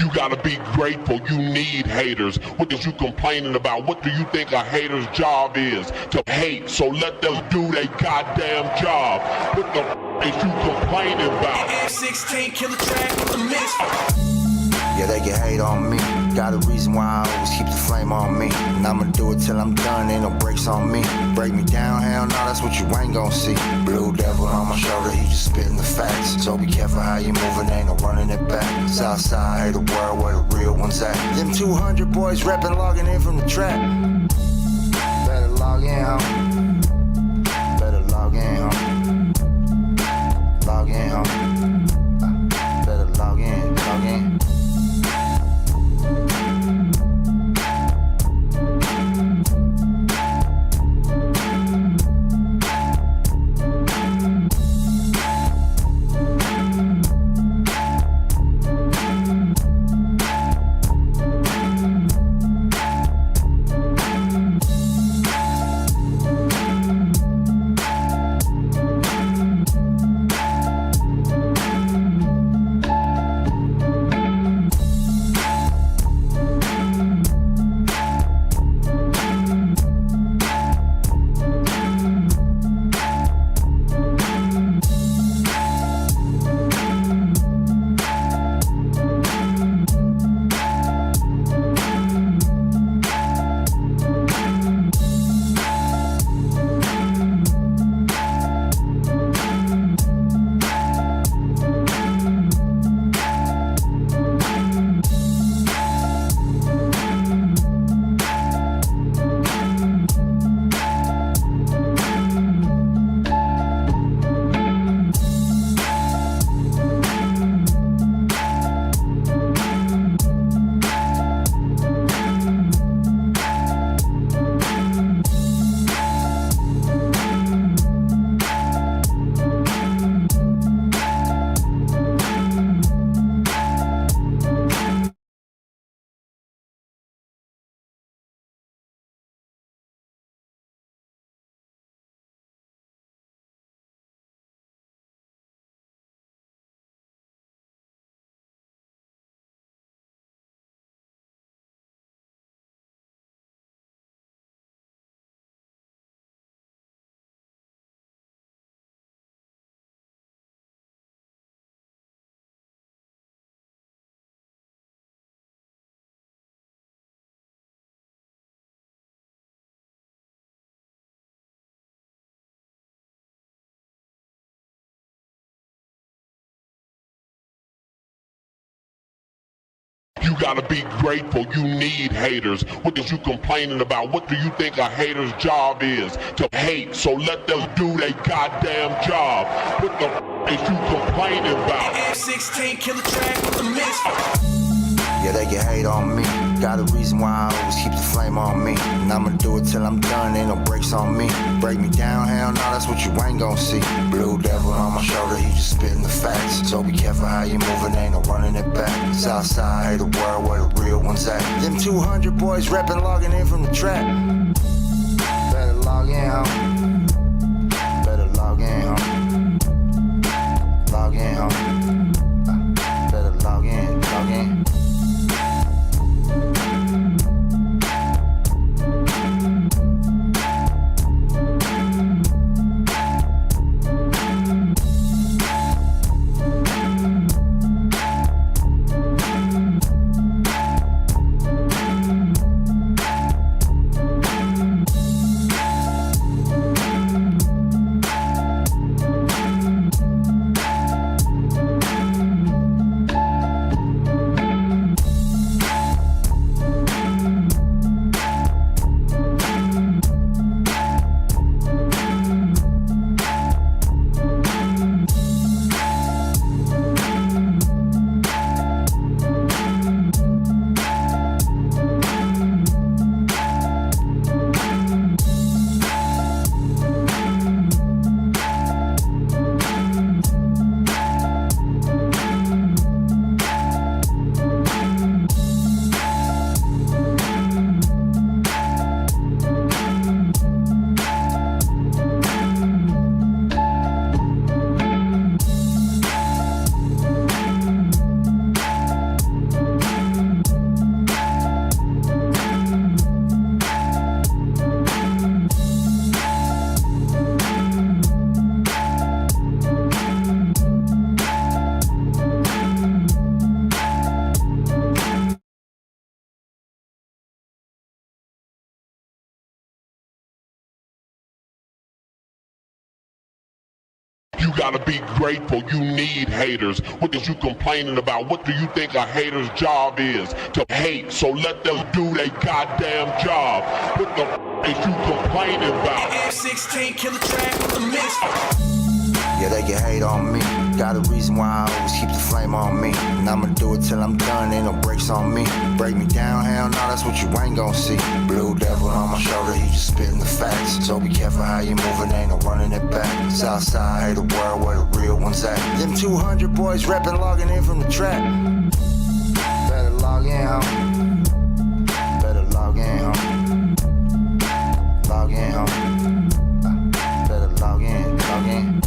You gotta be grateful, you need haters. What is you complaining about? What do you think a hater's job is? To hate, so let them do their goddamn job. What the is you complaining about? F16 killer track with the mix. Yeah, they can hate on me. Got a reason why I always keep the flame on me. And I'ma do it till I'm done, ain't no brakes on me. Break me down, hell no, that's what you ain't gon' see. Blue devil on my shoulder, he just spitting the facts. So be careful how you moving, ain't no running it back. Southside, hate the world where the real ones at. Them 200 boys reppin', logging in from the trap. Better log in, homie. Better log in, homie. Log in, homie. Better log in, log in. You gotta be grateful, you need haters. What is you complaining about? What do you think a hater's job is? To hate, so let them do their goddamn job. What the is you complaining about? F16 killer track with the mix. Yeah, they can hate on me. Got a reason why I always keep the flame on me. And I'ma do it till I'm done, ain't no brakes on me. Break me down, hell no, that's what you ain't gon' see. Blue devil on my shoulder, he just spitting the facts. So be careful how you moving, ain't no running it back. Southside, hate the world where the real ones at. Them 200 boys reppin', logging in from the trap. Better log in, homie. Better log in, homie. Log in, homie. Better log in, log in. gotta be grateful. You need haters. What is you complaining about? What do you think a hater's job is? To hate. So let them do their goddamn job. What the is you complaining about? F16 killer track with the mix. Yeah, they can hate on me. Got a reason why I always keep the flame on me. And I'ma do it till I'm done, ain't no brakes on me. Break me down, hell no, that's what you ain't gon' see. Blue devil on my shoulder, he just spitting the facts. So be careful how you moving, ain't no running it back. Southside, hate the world where the real ones at. Them 200 boys reppin', logging in from the trap. Better log in, home. Better log in, home. Log in, home. Better log in, log in.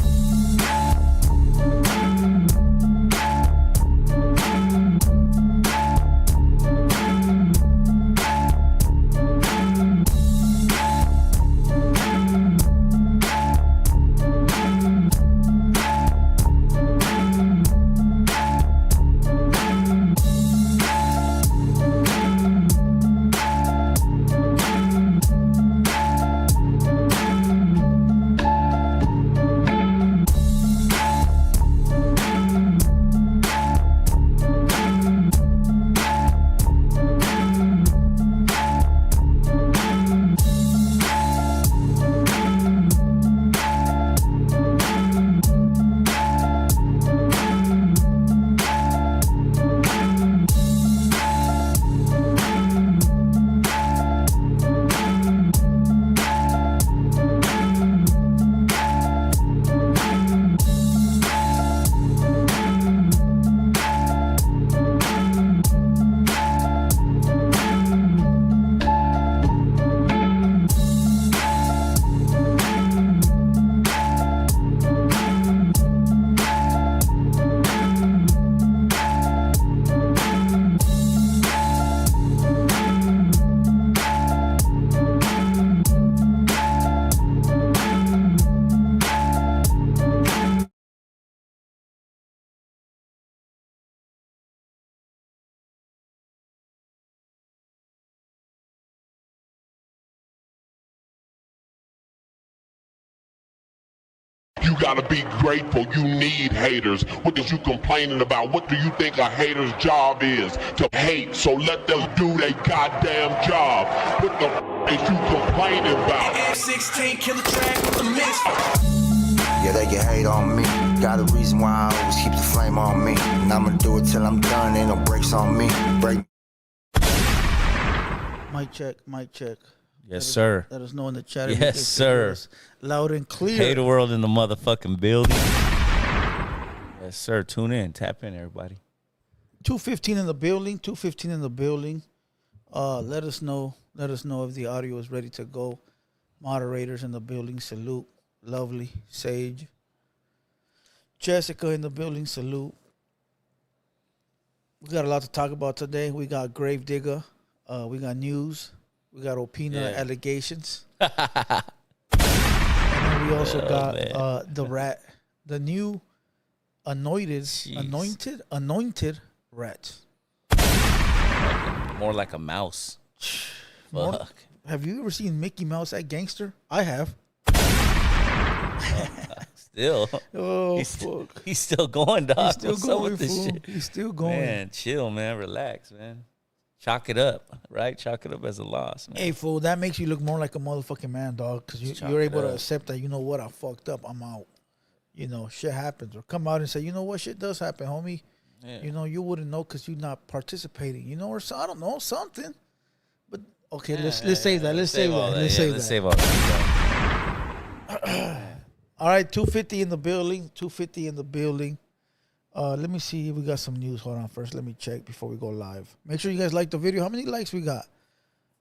You gotta be grateful. You need haters. What is you complaining about? What do you think a hater's job is? To hate. So let them do their goddamn job. What the is you complaining about? F16 killer track with the mix. Yeah, they can hate on me. Got a reason why I always keep the flame on me. And I'ma do it till I'm done, ain't no brakes on me. Break. Mic check, mic check. Yes, sir. Let us know in the chat. Yes, sir. Loud and clear. Hater world in the motherfucking building. Yes, sir. Tune in. Tap in, everybody. 2:15 in the building. 2:15 in the building. Let us know. Let us know if the audio is ready to go. Moderators in the building. Salute. Lovely. Sage. Jessica in the building. Salute. We got a lot to talk about today. We got Gravedigger. We got news. We got Opina allegations. And then we also got the rat, the new anointed rat. More like a mouse. Fuck. Have you ever seen Mickey Mouse at Gangster? I have. Still. Oh, fuck. He's still going, dog. He's still What's going, up with this shit? He's still going. Man, chill, man. Relax, man. Chalk it up, right? Chalk it up as a loss, man. Hey, fool, that makes you look more like a motherfucking man, dog, because you're able to accept that, you know what, I fucked up, I'm out. You know, shit happens. Or come out and say, you know what, shit does happen, homie. Yeah. You know, you wouldn't know because you're not participating, you know, or so, I don't know, something. But, okay, let's save that. Let's save that. Let's save all that. All right, 250 in the building. 250 in the building. Let me see if we got some news. Hold on first. Let me check before we go live. Make sure you guys like the video. How many likes we got?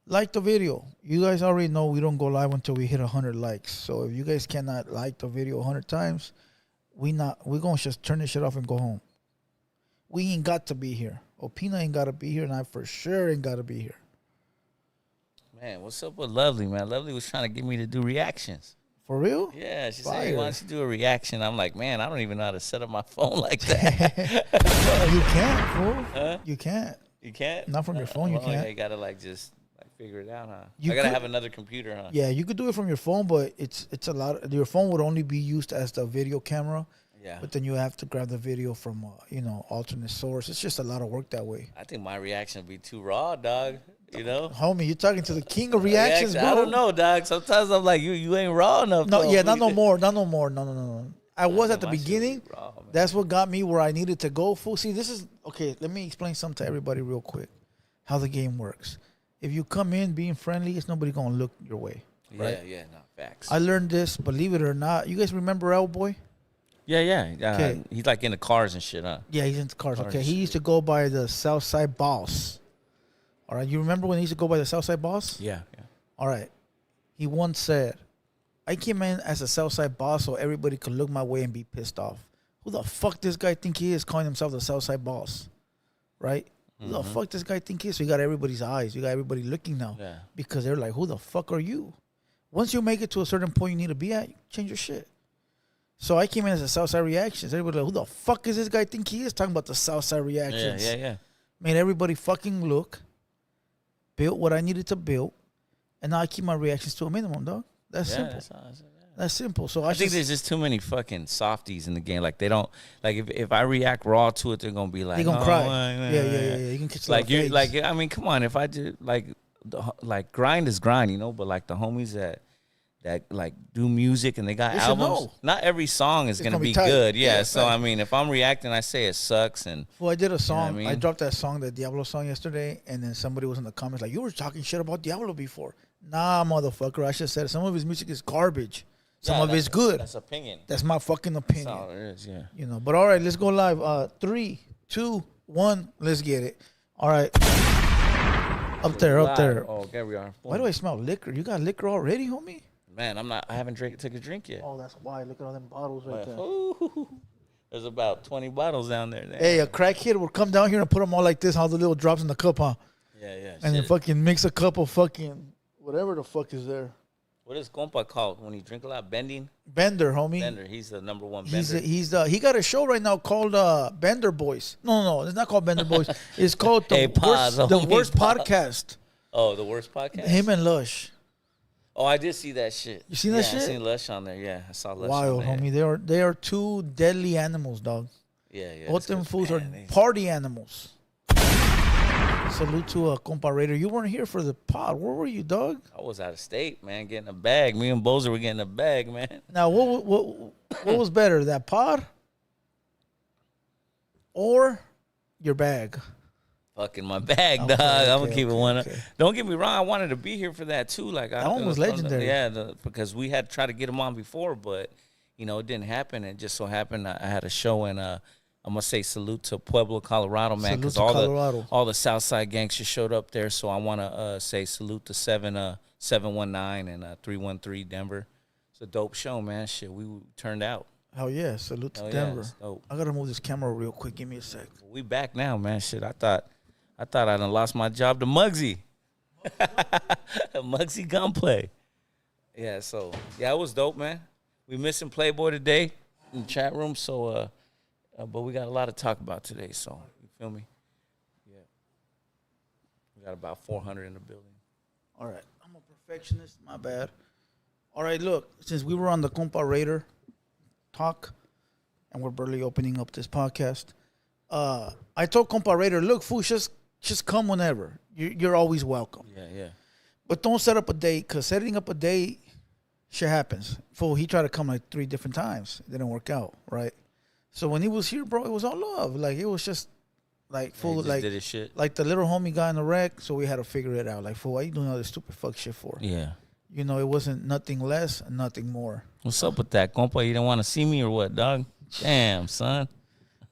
Like the video. You guys already know we don't go live until we hit 100 likes. So if you guys cannot like the video 100 times, we're going to just turn this shit off and go home. We ain't got to be here. Opina ain't got to be here, and I for sure ain't got to be here. Man, what's up with Lovely, man? Lovely was trying to get me to do reactions. For real? Yeah, she said, why don't you do a reaction? I'm like, man, I don't even know how to set up my phone like that. You can't, fool. Huh? You can't. You can't? Not from your phone, you can't. You got to, like, just like figure it out, huh? You I gotta could- have another computer, huh? Yeah, you could do it from your phone, but it's a lot. Your phone would only be used as the video camera. Yeah. But then you have to grab the video from alternate source. It's just a lot of work that way. I think my reaction would be too raw, dog. You know? Homie, you're talking to the king of reactions, bro. I don't know, dog. Sometimes I'm like, you ain't raw enough. No, though. yeah, not no more. No. I was at the my shit beginning. be raw, man. That's what got me where I needed to go. Fool. See, this is okay. Let me explain something to everybody real quick. How the game works. If you come in being friendly, it's nobody gonna look your way. Right? Yeah, no, facts. I learned this. Believe it or not, you guys remember El Boy? Yeah. Okay. He's like in the cars and shit, huh? Yeah, he's into cars. Cars Okay, he used to go by the Southside Boss. All right, you remember when he used to go by the Southside Boss? Yeah. All right. He once said, I came in as a Southside Boss so everybody could look my way and be pissed off. Who the fuck this guy think he is calling himself the Southside Boss? Right? Who the fuck this guy think he is? So you got everybody's eyes. You got everybody looking now. Yeah. Because they're like, who the fuck are you? Once you make it to a certain point you need to be at, you change your shit. So I came in as a Southside Reactions. Everybody like, who the fuck is this guy think he is? Talking about the Southside Reactions. Yeah. Made everybody fucking look. Built what I needed to build. And now I keep my reactions to a minimum, dog. That's simple. That's simple. So I think there's just too many fucking softies in the game. Like they don't like if I react raw to it, they're gonna be like, they're gonna cry. Yeah. You can catch like you face. like I mean, come on. If I do like grind is grind, you know. But like the homies that like do music and they got They should albums. know. Not every song is gonna be tight. good. Yeah. Yeah, So facts. I mean, if I'm reacting, I say it sucks and. Well, I did a song. what I I mean? dropped that song, the Diablo song, yesterday, and then somebody was in the comments like, "You were talking shit about Diablo before." Nah, motherfucker. I just said some of his music is garbage. Some of it's good. That's opinion. That's my fucking That's opinion. all it is. Yeah. You know. But all right, let's go live. 3, 2, 1. Let's get it. All right. Up there. Oh, there we are. Why do I smell liquor? You got liquor already, homie? Man, I haven't took a drink yet. Oh, that's why. Look at all them bottles right there. Ooh, there's about 20 bottles down there. Hey, a crackhead will come down here and put them all like this, all the little drops in the cup, huh? Yeah. And then shit. fucking mix a cup of fucking whatever the fuck is there. What is compa called when you drink a lot? Bending? Bender, homie. Bender. He's the number one bender. He got a show right now called Bender Boys. No, it's not called Bender Boys. It's called Hey, the pause, homie, worst pause. podcast. Oh, the worst podcast? Him and Lush. Oh, I did see that shit. You seen that shit? I seen Lush on there. Yeah, I saw Lush Wild, on there. homie. They are two deadly animals, dog. Yeah. Both them fools are man, party animals. Salute to a comparator. You weren't here for the pod. Where were you, dog? I was out of state, man, getting a bag. Me and Bozer were getting a bag, man. Now, what was better, that pod or your bag? Fucking my bag, Okay, dog. I'm gonna okay, keep it okay, one. okay. Don't get me wrong. I wanted to be here for that too. Like That one was legendary. Yeah, because we had tried to get him on before, but it didn't happen. It just so happened I had a show in I'm gonna say salute to Pueblo, Colorado, man, Salute because to Colorado. all the Southside gangsters showed up there. So I want to say salute to 719 and 313 Denver. It's a dope show, man. Shit, we turned out. Hell yeah. Salute to Hell yeah, Denver. it's dope. I got to move this camera real quick. Give me a sec. We back now, man. Shit, I thought I done lost my job to Muggsy. Muggsy Gunplay. Yeah, so yeah, it was dope, man. We missing Playboy today in the chat room, so but we got a lot to talk about today, so you feel me? Yeah. We got about 400 in the building. All right. I'm a perfectionist. My bad. All right, look. Since we were on the comparator talk, and we're barely opening up this podcast, I told comparator, look, fool, just come whenever. You're always welcome. Yeah. But don't set up a date, because setting up a date, shit happens. Fool, he tried to come like 3 different times. It didn't work out, right? So when he was here, bro, it was all love. Like, it was just, like, He fool, just like, did his shit. like the little homie got in the wreck, so we had to figure it out. Like, fool, why you doing all this stupid fuck shit for? Yeah. You know, it wasn't nothing less and nothing more. What's up with that, compa? You didn't want to see me or what, dog? Damn, son.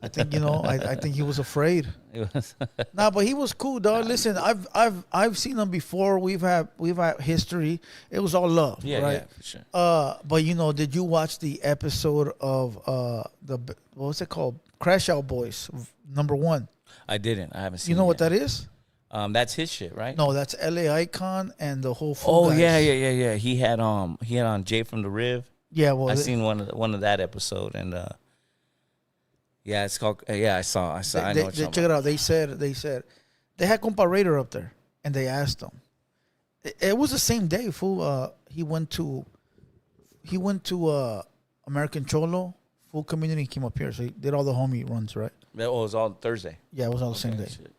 I think, I think he was afraid. It was Nah, but he was cool, dog. Listen, I've seen him before. We've had history. It was all love, yeah, right? for sure. But did you watch the episode of what's it called? Crash Out Boys, #1. I didn't. I haven't seen You know it what yet. that is? That's his shit, right? No, that's LA Icon and the whole. Oh guys. yeah. He had on Jay from the Riv. Yeah, well, I seen one of that episode, and yeah, it's called. Yeah, I saw. I know. What you're check it out. They said they had comparator up there, and they asked him, It was the same day, fool. He went to American Cholo, full community came up here. So he did all the homie runs, right? That was all Thursday. Yeah, it was all the same day. Shit.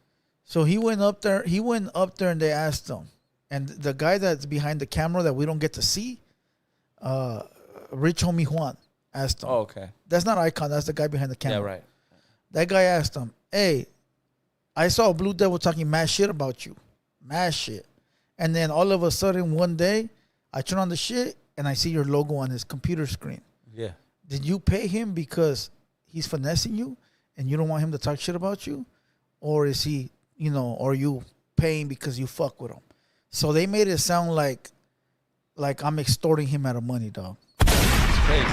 So he went up there. And they asked him, and the guy that's behind the camera that we don't get to see, Rich Homie Juan asked him. Oh, okay. That's not Icon. That's the guy behind the camera. Yeah, right. That guy asked him, "Hey, I saw Blue Devil talking mad shit about you, mad shit." And then all of a sudden, one day, I turn on the shit and I see your logo on his computer screen. Yeah. Did you pay him because he's finessing you and you don't want him to talk shit about you? Or is he, or you paying because you fuck with him? So they made it sound like I'm extorting him out of money, dog. It's crazy.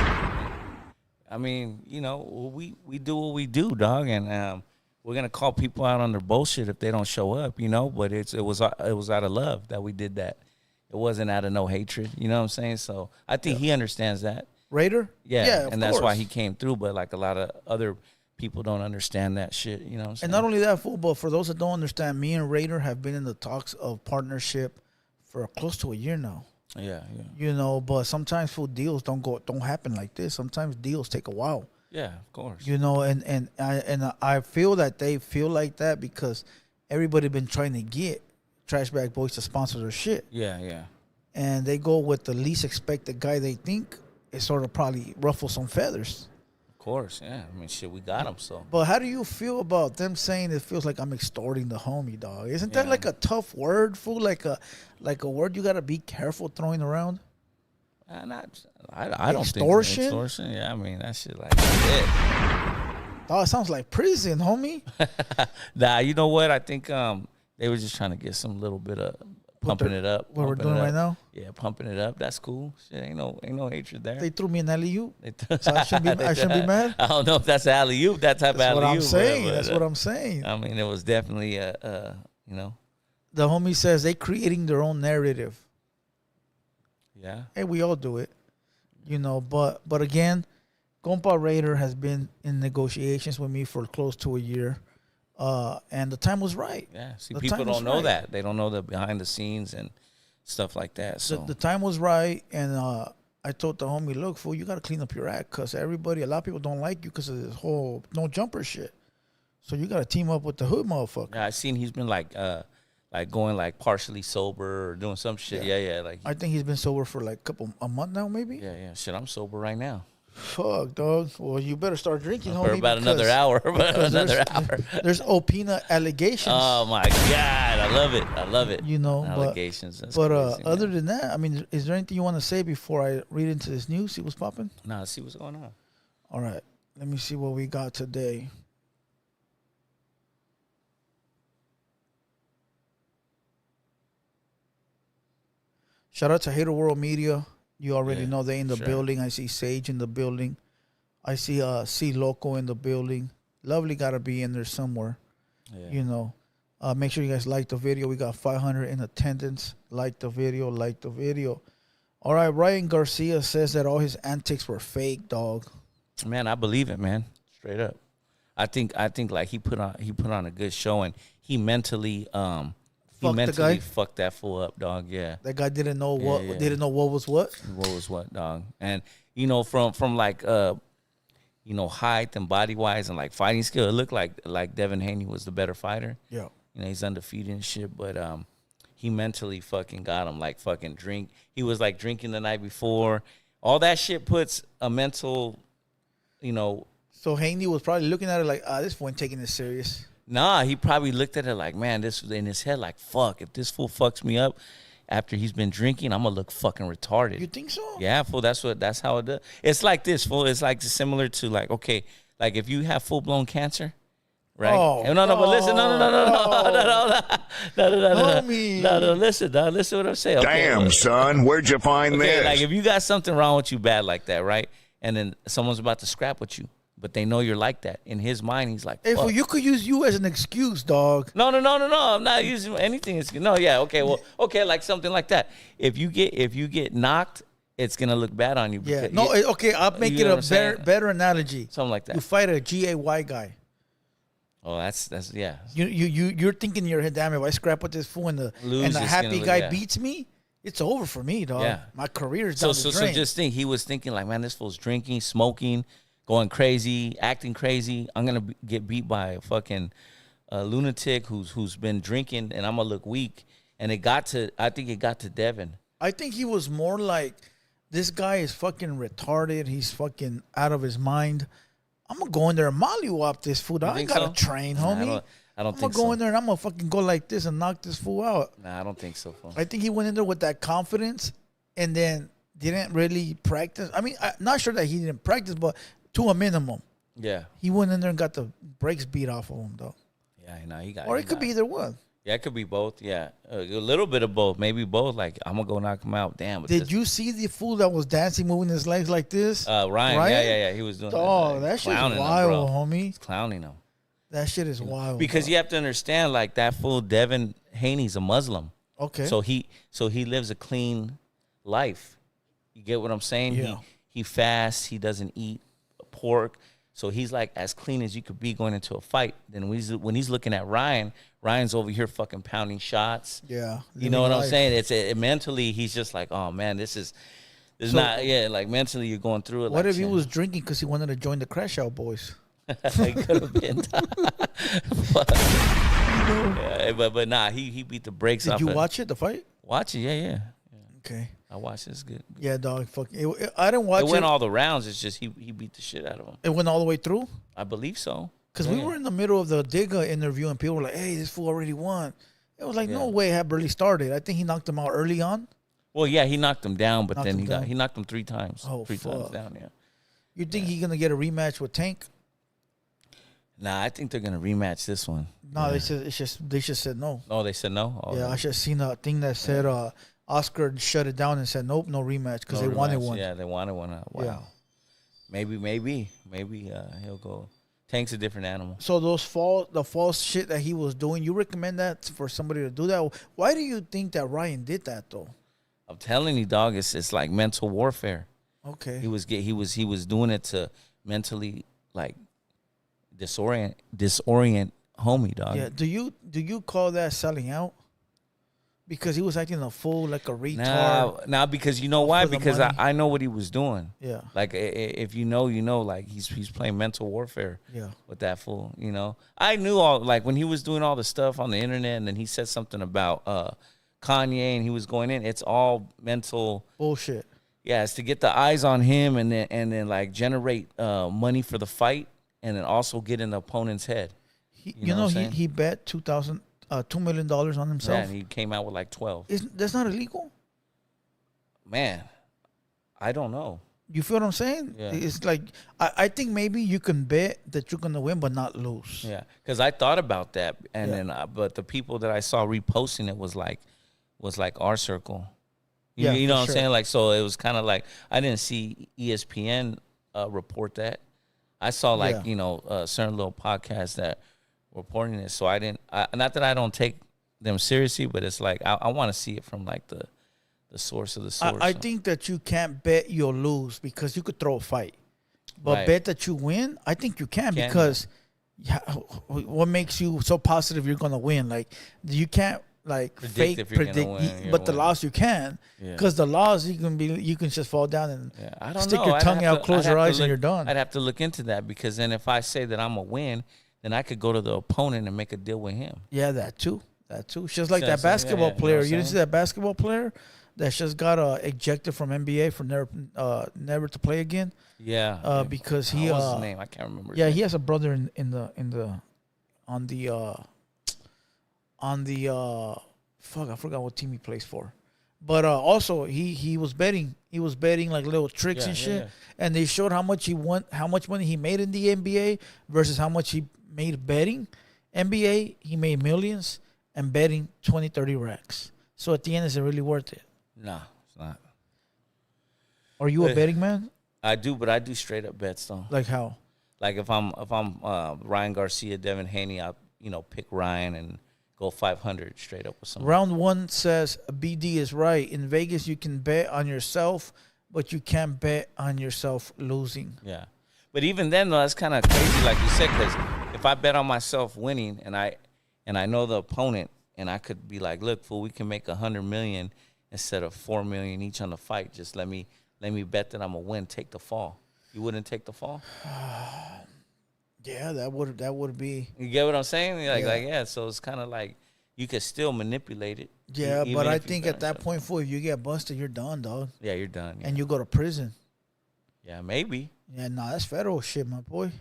I mean, we do what we do, dog. And we're gonna call people out on their bullshit if they don't show up, but it was out of love that we did that. It wasn't out of no hatred, you know what I'm saying? So I think he understands that. Raider? Yeah, of that's why course. he came through, but like a lot of other people don't understand that shit, you know what I'm saying? And not only that, fool, but for those that don't understand, me and Raider have been in the talks of partnership for close to a year now. Yeah. But sometimes fool deals don't happen like this. Sometimes deals take a while. Yeah, of course. And I feel that they feel like that because everybody been trying to get Trash Bag Boys to sponsor their shit. Yeah. And they go with the least expected guy they think is sort of probably ruffle some feathers. Of course, yeah. I mean, shit, we got him, so. But how do you feel about them saying it feels like I'm extorting the homie, dog? Isn't that like a tough word, fool? Like a word you gotta be careful throwing around? I don't Extortion? think extortion. Yeah, I mean that shit like shit. Oh, it sounds like prison, homie. Nah, you know what? I think they were just trying to get some little bit of pumping it up. What we're doing right now? Yeah, pumping it up. That's cool. Shit, ain't no hatred there. They threw me an alley-oop. So I shouldn't be mad? I don't know if that's alley-oop, that type of That's alley-oop. what I'm saying. But, That's what I'm saying. I mean, it was definitely The homie says they creating their own narrative. Yeah. Hey, we all do it. But again, Compa Raider has been in negotiations with me for close to a year. And the time was right. Yeah. See, The people time was don't know right. that. They don't know the behind the scenes and stuff like that. So The time was right, and I told the homie, look, fool, you got to clean up your act because a lot of people don't like you because of this whole no jumper shit. So you got to team up with the hood motherfucker. yeah, I seen he's been like going like partially sober or doing some shit. Yeah. Like I think he's been sober for like a month now, maybe. yeah. Shit, I'm sober right now. Fuck, dog. Well, you better start drinking, homie. For about another hour. There's Opina allegations. Oh my God, I love it. Allegations. But crazy, other man. than that, I mean, is there anything you want to say before I read into this news? See what's popping? Nah, see what's going on. All right, let me see what we got today. Shout out to Hater World Media. You already know they in the building. I see Sage in the building. I see C Loco in the building. Lovely got to be in there somewhere. Yeah. Make sure you guys like the video. We got 500 in attendance. Like the video. All right, Ryan Garcia says that all his antics were fake, dog. Man, I believe it, man. Straight up. I think like he put on a good showing. He mentally fucked that fool up, dog. Yeah. That guy didn't know what was what. What was what, dog? And from like height and body wise and like fighting skill, it looked like Devin Haney was the better fighter. Yeah. He's undefeated and shit, but he mentally fucking got him. Like fucking drink. He was like drinking the night before. All that shit puts a mental, So Haney was probably looking at it like, this fool ain't taking this serious. Nah, he probably looked at it like, man, this was in his head like, fuck, if this fool fucks me up after he's been drinking, I'm gonna look fucking retarded. You think so? Yeah, fool, that's how it does. It's like this, fool. It's like similar to like, okay, like if you have full blown cancer, right? But listen, no, listen what I'm saying. Okay, damn, son, where'd you find this? Like if you got something wrong with you bad like that, right? And then someone's about to scrap with you. But they know you're like that. In his mind, he's like, hey, fool, you could use you as an excuse, dog. No. I'm not using anything. No, yeah, okay. Well, okay, like something like that. If you get knocked, it's gonna look bad on you. Yeah. No. Okay. I'll make it a better analogy. Something like that. You fight a GAY guy. Oh, that's yeah. You're thinking in your head, damn, if I scrap with this fool and the happy guy beats me, it's over for me, dog. Yeah. My career's So down the drain. just think, he was thinking like, man, this fool's drinking, smoking, going crazy, acting crazy. I'm gonna get beat by a fucking lunatic who's been drinking, and I'm gonna look weak. And I think it got to Devin. I think he was more like, this guy is fucking retarded. He's fucking out of his mind. I'm gonna go in there and mollywop this fool. I ain't got to train, homie. I don't think I'm gonna go in there and I'm gonna fucking go like this and knock this fool out. Nah, I don't think so, fool. I think he went in there with that confidence and then didn't really practice. I mean, I'm not sure that he didn't practice, but to a minimum. Yeah. He went in there and got the brakes beat off of him, though. Yeah, no, he got. Or it could be either one. Yeah, it could be both. Yeah, a little bit of both, maybe both. Like, I'm gonna go knock him out. Damn. But Did you see the fool that was dancing, moving his legs like this? Ryan. Yeah. He was doing. Oh, that shit's wild, homie. He's clowning him. That shit is wild. Because you have to understand, like, that fool Devin Haney's a Muslim. Okay. So he lives a clean life. You get what I'm saying? Yeah. He fasts. He doesn't eat pork. So he's like as clean as you could be going into a fight. Then when he's looking at Ryan, Ryan's over here fucking pounding shots. Yeah. You know what I'm saying? It's mentally, he's just like, oh man, this is not, like mentally you're going through it. What like, if he was drinking because he wanted to join the Crash Out Boys? It could have been. but nah, he beat the brakes off. Did you watch it, the fight? Watch it, yeah. Okay. I watched it. It's good. Yeah, dog. Fuck. I didn't watch it. It went all the rounds. It's just he beat the shit out of him. It went all the way through? I believe so. Because we were in the middle of the Digga interview and people were like, hey, this fool already won. It was like, no way, it had barely started. I think he knocked him out early on. Well, yeah, he knocked him down, but then he knocked him 3 times. Oh, 3 times down, yeah. You think he's going to get a rematch with Tank? Nah, I think they're going to rematch this one. No, they just said no. Oh, they said no? Oh, yeah, I just seen a thing that said Oscar shut it down and said, nope, no rematch because they wanted one. Yeah, they wanted one. Wow. Yeah. Maybe he'll go. Tank's a different animal. So the false shit that he was doing, you recommend that for somebody to do that? Why do you think that Ryan did that though? I'm telling you, dog, it's like mental warfare. Okay. He was doing it to mentally like disorient homie, dog. Yeah. Do you call that selling out? Because he was acting a fool, like a retard. Nah, because you know why? Because money. I know what he was doing. Yeah. Like, if you know, like, he's playing mental warfare. Yeah. With that fool, you know. I knew all, like, when he was doing all the stuff on the internet and then he said something about Kanye and he was going in, it's all mental. Bullshit. Yeah, it's to get the eyes on him and then like, generate money for the fight and then also get in the opponent's head. He bet $2 million on himself. Yeah, and he came out with like 12. That's not illegal? Man, I don't know. You feel what I'm saying? Yeah. It's like, I think maybe you can bet that you're going to win but not lose. Yeah, because I thought about that, and then but the people that I saw reposting it was like our circle. You know what I'm saying? Like, so it was kind of like I didn't see ESPN report that. I saw certain little podcasts that reporting it. So I didn't. Not that I don't take them seriously, but it's like I want to see it from like the source of the source. I think that you can't bet you'll lose because you could throw a fight, but bet that you win. I think you can because what makes you so positive you're gonna win? Like you can't like predict, but the loss you can because the loss you can just fall down and stick your tongue out, close your eyes, and you're done. I'd have to look into that because then if I say that I'm a win, then I could go to the opponent and make a deal with him. Yeah, that too. Just like that basketball player. You didn't see that basketball player that just got ejected from NBA for never to play again? Yeah. Because he what was his name? I can't remember. Yeah, he has a brother on the fuck, I forgot what team he plays for. But also he was betting. He was betting like little tricks and shit. Yeah. And they showed how much money he made in the NBA versus how much he made betting. NBA, he made millions, and betting 20, 30 racks. So at the end, is it really worth it? No, it's not. Are you a betting man? I do, but I do straight up bets though. Like how? Like if I'm Ryan Garcia, Devin Haney, I'll pick Ryan and go 500 straight up with someone. Round 1 says BD is right. In Vegas, you can bet on yourself, but you can't bet on yourself losing. Yeah, but even then, though, that's kind of crazy, like you said, because if I bet on myself winning and I know the opponent, and I could be like, look, fool, we can make $100 million, instead of $4 million each on the fight. Just let me bet that I'm gonna win. Take the fall. You wouldn't take the fall? Yeah, that would be. You get what I'm saying? Yeah. So it's kind of like you could still manipulate it. Yeah, but I think at that point, if you get busted, you're done, dog. Yeah, you're done. Yeah. And you go to prison. Yeah, maybe. Yeah, nah, that's federal shit, my boy.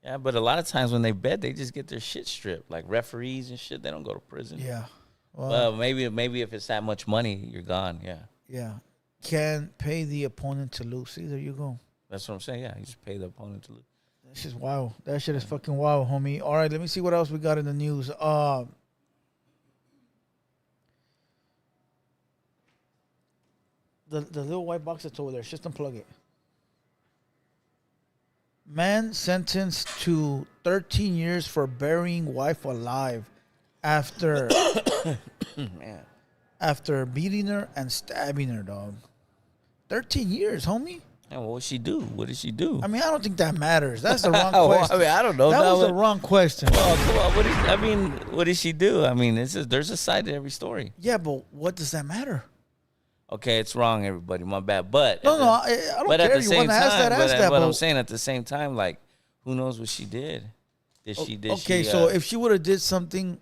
Yeah, but a lot of times when they bet, they just get their shit stripped. Like referees and shit, they don't go to prison. Yeah. Well, maybe if it's that much money, you're gone. Yeah. Yeah. Can pay the opponent to lose. See, there you go. That's what I'm saying. Yeah, you just pay the opponent to lose. That shit's wild. That shit is fucking wild, homie. All right, let me see what else we got in the news. The little white box that's over there. Just unplug it. Man sentenced to 13 years for burying wife alive after after beating her and stabbing her, dog. 13 years, homie. And what would she do? What did she do? I mean, I don't think that matters. That's the wrong Well, question. I mean, I don't know. That was the wrong question. Well, come on. What did she do? I mean, there's a side to every story. Yeah, but what does that matter? Okay, it's wrong, everybody. My bad. But I don't but care. at the You same want to ask time, that. But I'm saying at the same time, like, who knows what she did? Okay, so if she would have did something,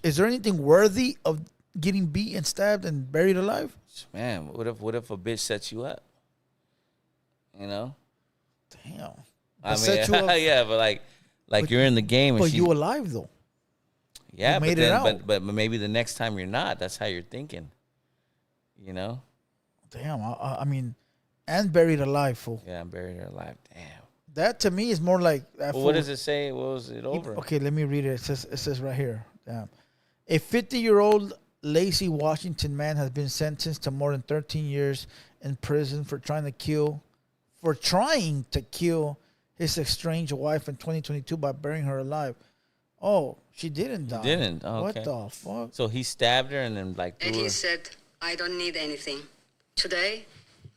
is there anything worthy of getting beat and stabbed and buried alive? Man, what if a bitch sets you up? You know? Damn. I mean, yeah, but like you're in the game, and but you alive though. Yeah, you made it out. But maybe the next time you're not. That's how you're thinking. You know? Damn. I mean, and buried alive, fool. Yeah, I'm buried alive. Damn. That to me is more like. Well, what does it say? What was it over? Okay, let me read it. It says right here. Damn. A 50-year-old Lacey Washington man has been sentenced to more than 13 years in prison for trying to kill his estranged wife in 2022 by burying her alive. Oh, she didn't die. She didn't. Oh, what okay. the fuck? So he stabbed her and then And he said, "I don't need anything. Today,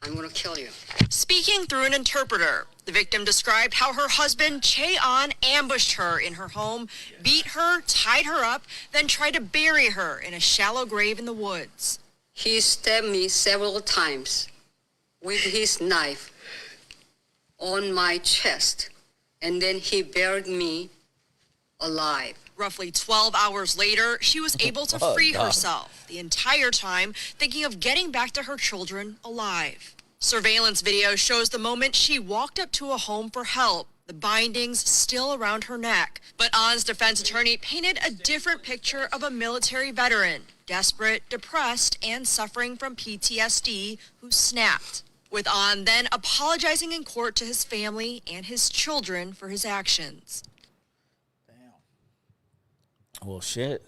I'm gonna kill you." Speaking through an interpreter, the victim described how her husband, Che-On, ambushed her in her home, beat her, tied her up, then tried to bury her in a shallow grave in the woods. He stabbed me several times with his knife on my chest, and then he buried me alive. Roughly 12 hours later, she was able to free herself, the entire time thinking of getting back to her children alive. Surveillance video shows the moment she walked up to a home for help, the bindings still around her neck. But On's defense attorney painted a different picture of a military veteran, desperate, depressed, and suffering from PTSD, who snapped. With On then apologizing in court to his family and his children for his actions. Well, shit.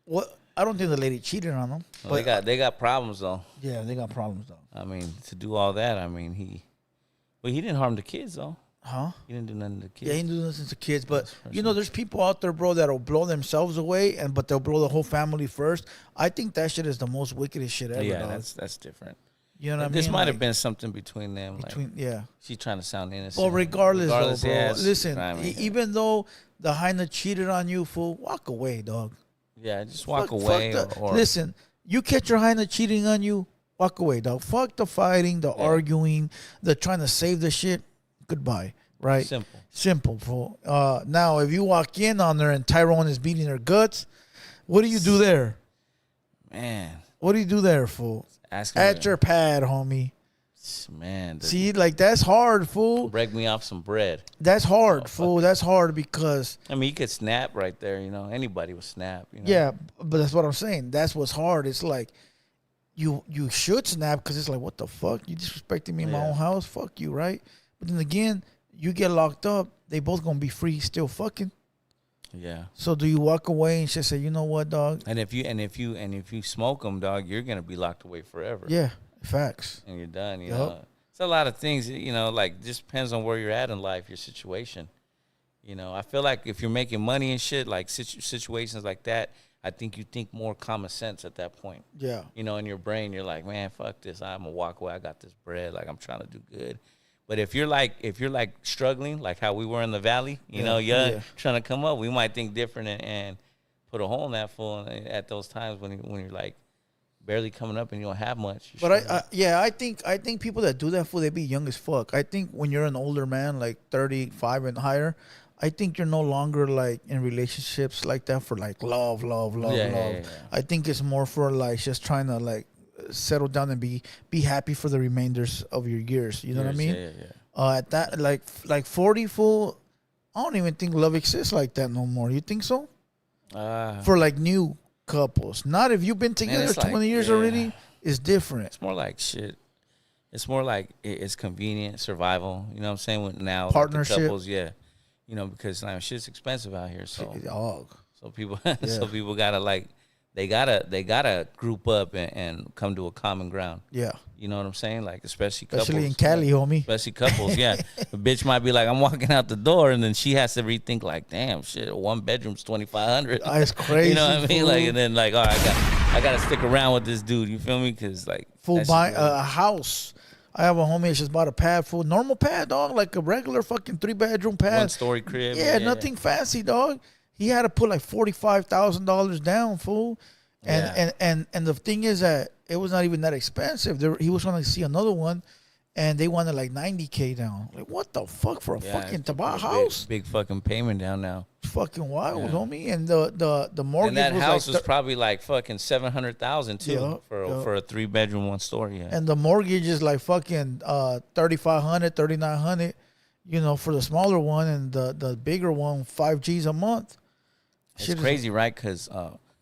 What? I don't think the lady cheated on him. Well, but they got problems though. Yeah, they got problems though. I mean, to do all that, I mean, he didn't harm the kids though. Huh? He didn't do nothing to the kids. Yeah, he didn't do nothing to kids. But you know, there's people out there, bro, that'll blow themselves away, but they'll blow the whole family first. I think that shit is the most wickedest shit ever. Yeah, dog. that's different. You know what I mean? This might have been something between them. Yeah. She's trying to sound innocent. Well, regardless though, bro. yeah, Listen, even though the hyena cheated on you, fool, walk away, dog. Yeah, just walk away. Or listen, you catch your hyena cheating on you, walk away, dog. Fuck the fighting, the arguing, the trying to save the shit. Goodbye, right? Simple, fool. Now, if you walk in on her and Tyrone is beating her guts, what do you do there? Man. What do you do there, fool? At your pad, homie. Man. See, like, that's hard, fool. Break me off some bread. That's hard, fool. That's hard because... I mean, you could snap right there, you know. Anybody would snap, you know. Yeah, but that's what I'm saying. That's what's hard. It's like, you should snap because it's like, what the fuck? You disrespecting me in my own house? Fuck you, right? But then again, you get locked up, they both gonna be free still fucking. Yeah. So do you walk away and just say, you know what, dog? And if you smoke them, dog, you're gonna be locked away forever. Yeah, facts. And you're done. You know, it's a lot of things. You know, like just depends on where you're at in life, your situation. You know, I feel like if you're making money and shit, like situations like that, I think you think more common sense at that point. Yeah. You know, in your brain, you're like, man, fuck this. I'm gonna walk away. I got this bread. Like I'm trying to do good. But if you're like struggling, like how we were in the valley, you know, trying to come up, we might think different and put a hole in that fool at those times when you're like barely coming up and you don't have much. But I think people that do that, fool, they be young as fuck. I think when you're an older man, like 35 and higher, I think you're no longer like in relationships like that for like love. Yeah. I think it's more for like just trying to like settle down and be happy for the remainders of your years. You know what I mean? Yeah. At that like 40, fool, I don't even think love exists like that no more. You think so? For like new couples, not if you've been together 20 years already. It's different. It's more like shit. It's more like it's convenient survival. You know what I'm saying? With now Partnership. Like the couples, yeah. You know, because like, shit's expensive out here. So people gotta like they gotta group up and come to a common ground. Yeah. You know what I'm saying? Like especially couples. Especially in Cali, homie. Especially couples, yeah. The bitch might be like, I'm walking out the door, and then she has to rethink like, damn, shit, one bedroom's $2,500. That's crazy. You know what I mean? Fool. Like, and then like, all right, I gotta stick around with this dude. You feel me? Because like, full buy a house. I have a homie that just bought a pad, full normal pad, dog, like a regular fucking 3-bedroom pad. 1-story crib. Yeah, nothing fancy, dog. He had to put like $45,000 down, fool. And the thing is that it was not even that expensive. He was trying to see another one, and they wanted like $90K down. Like, what the fuck for a fucking to buy a house? Big fucking payment down now. It's fucking wild, homie. And the mortgage. And that was house like was probably like fucking $700,000 too for a 3-bedroom 1-story. Yeah. And the mortgage is like fucking $3,500, $3,900. You know, for the smaller one, and the bigger one, $5Gs a month. It's crazy, right? Because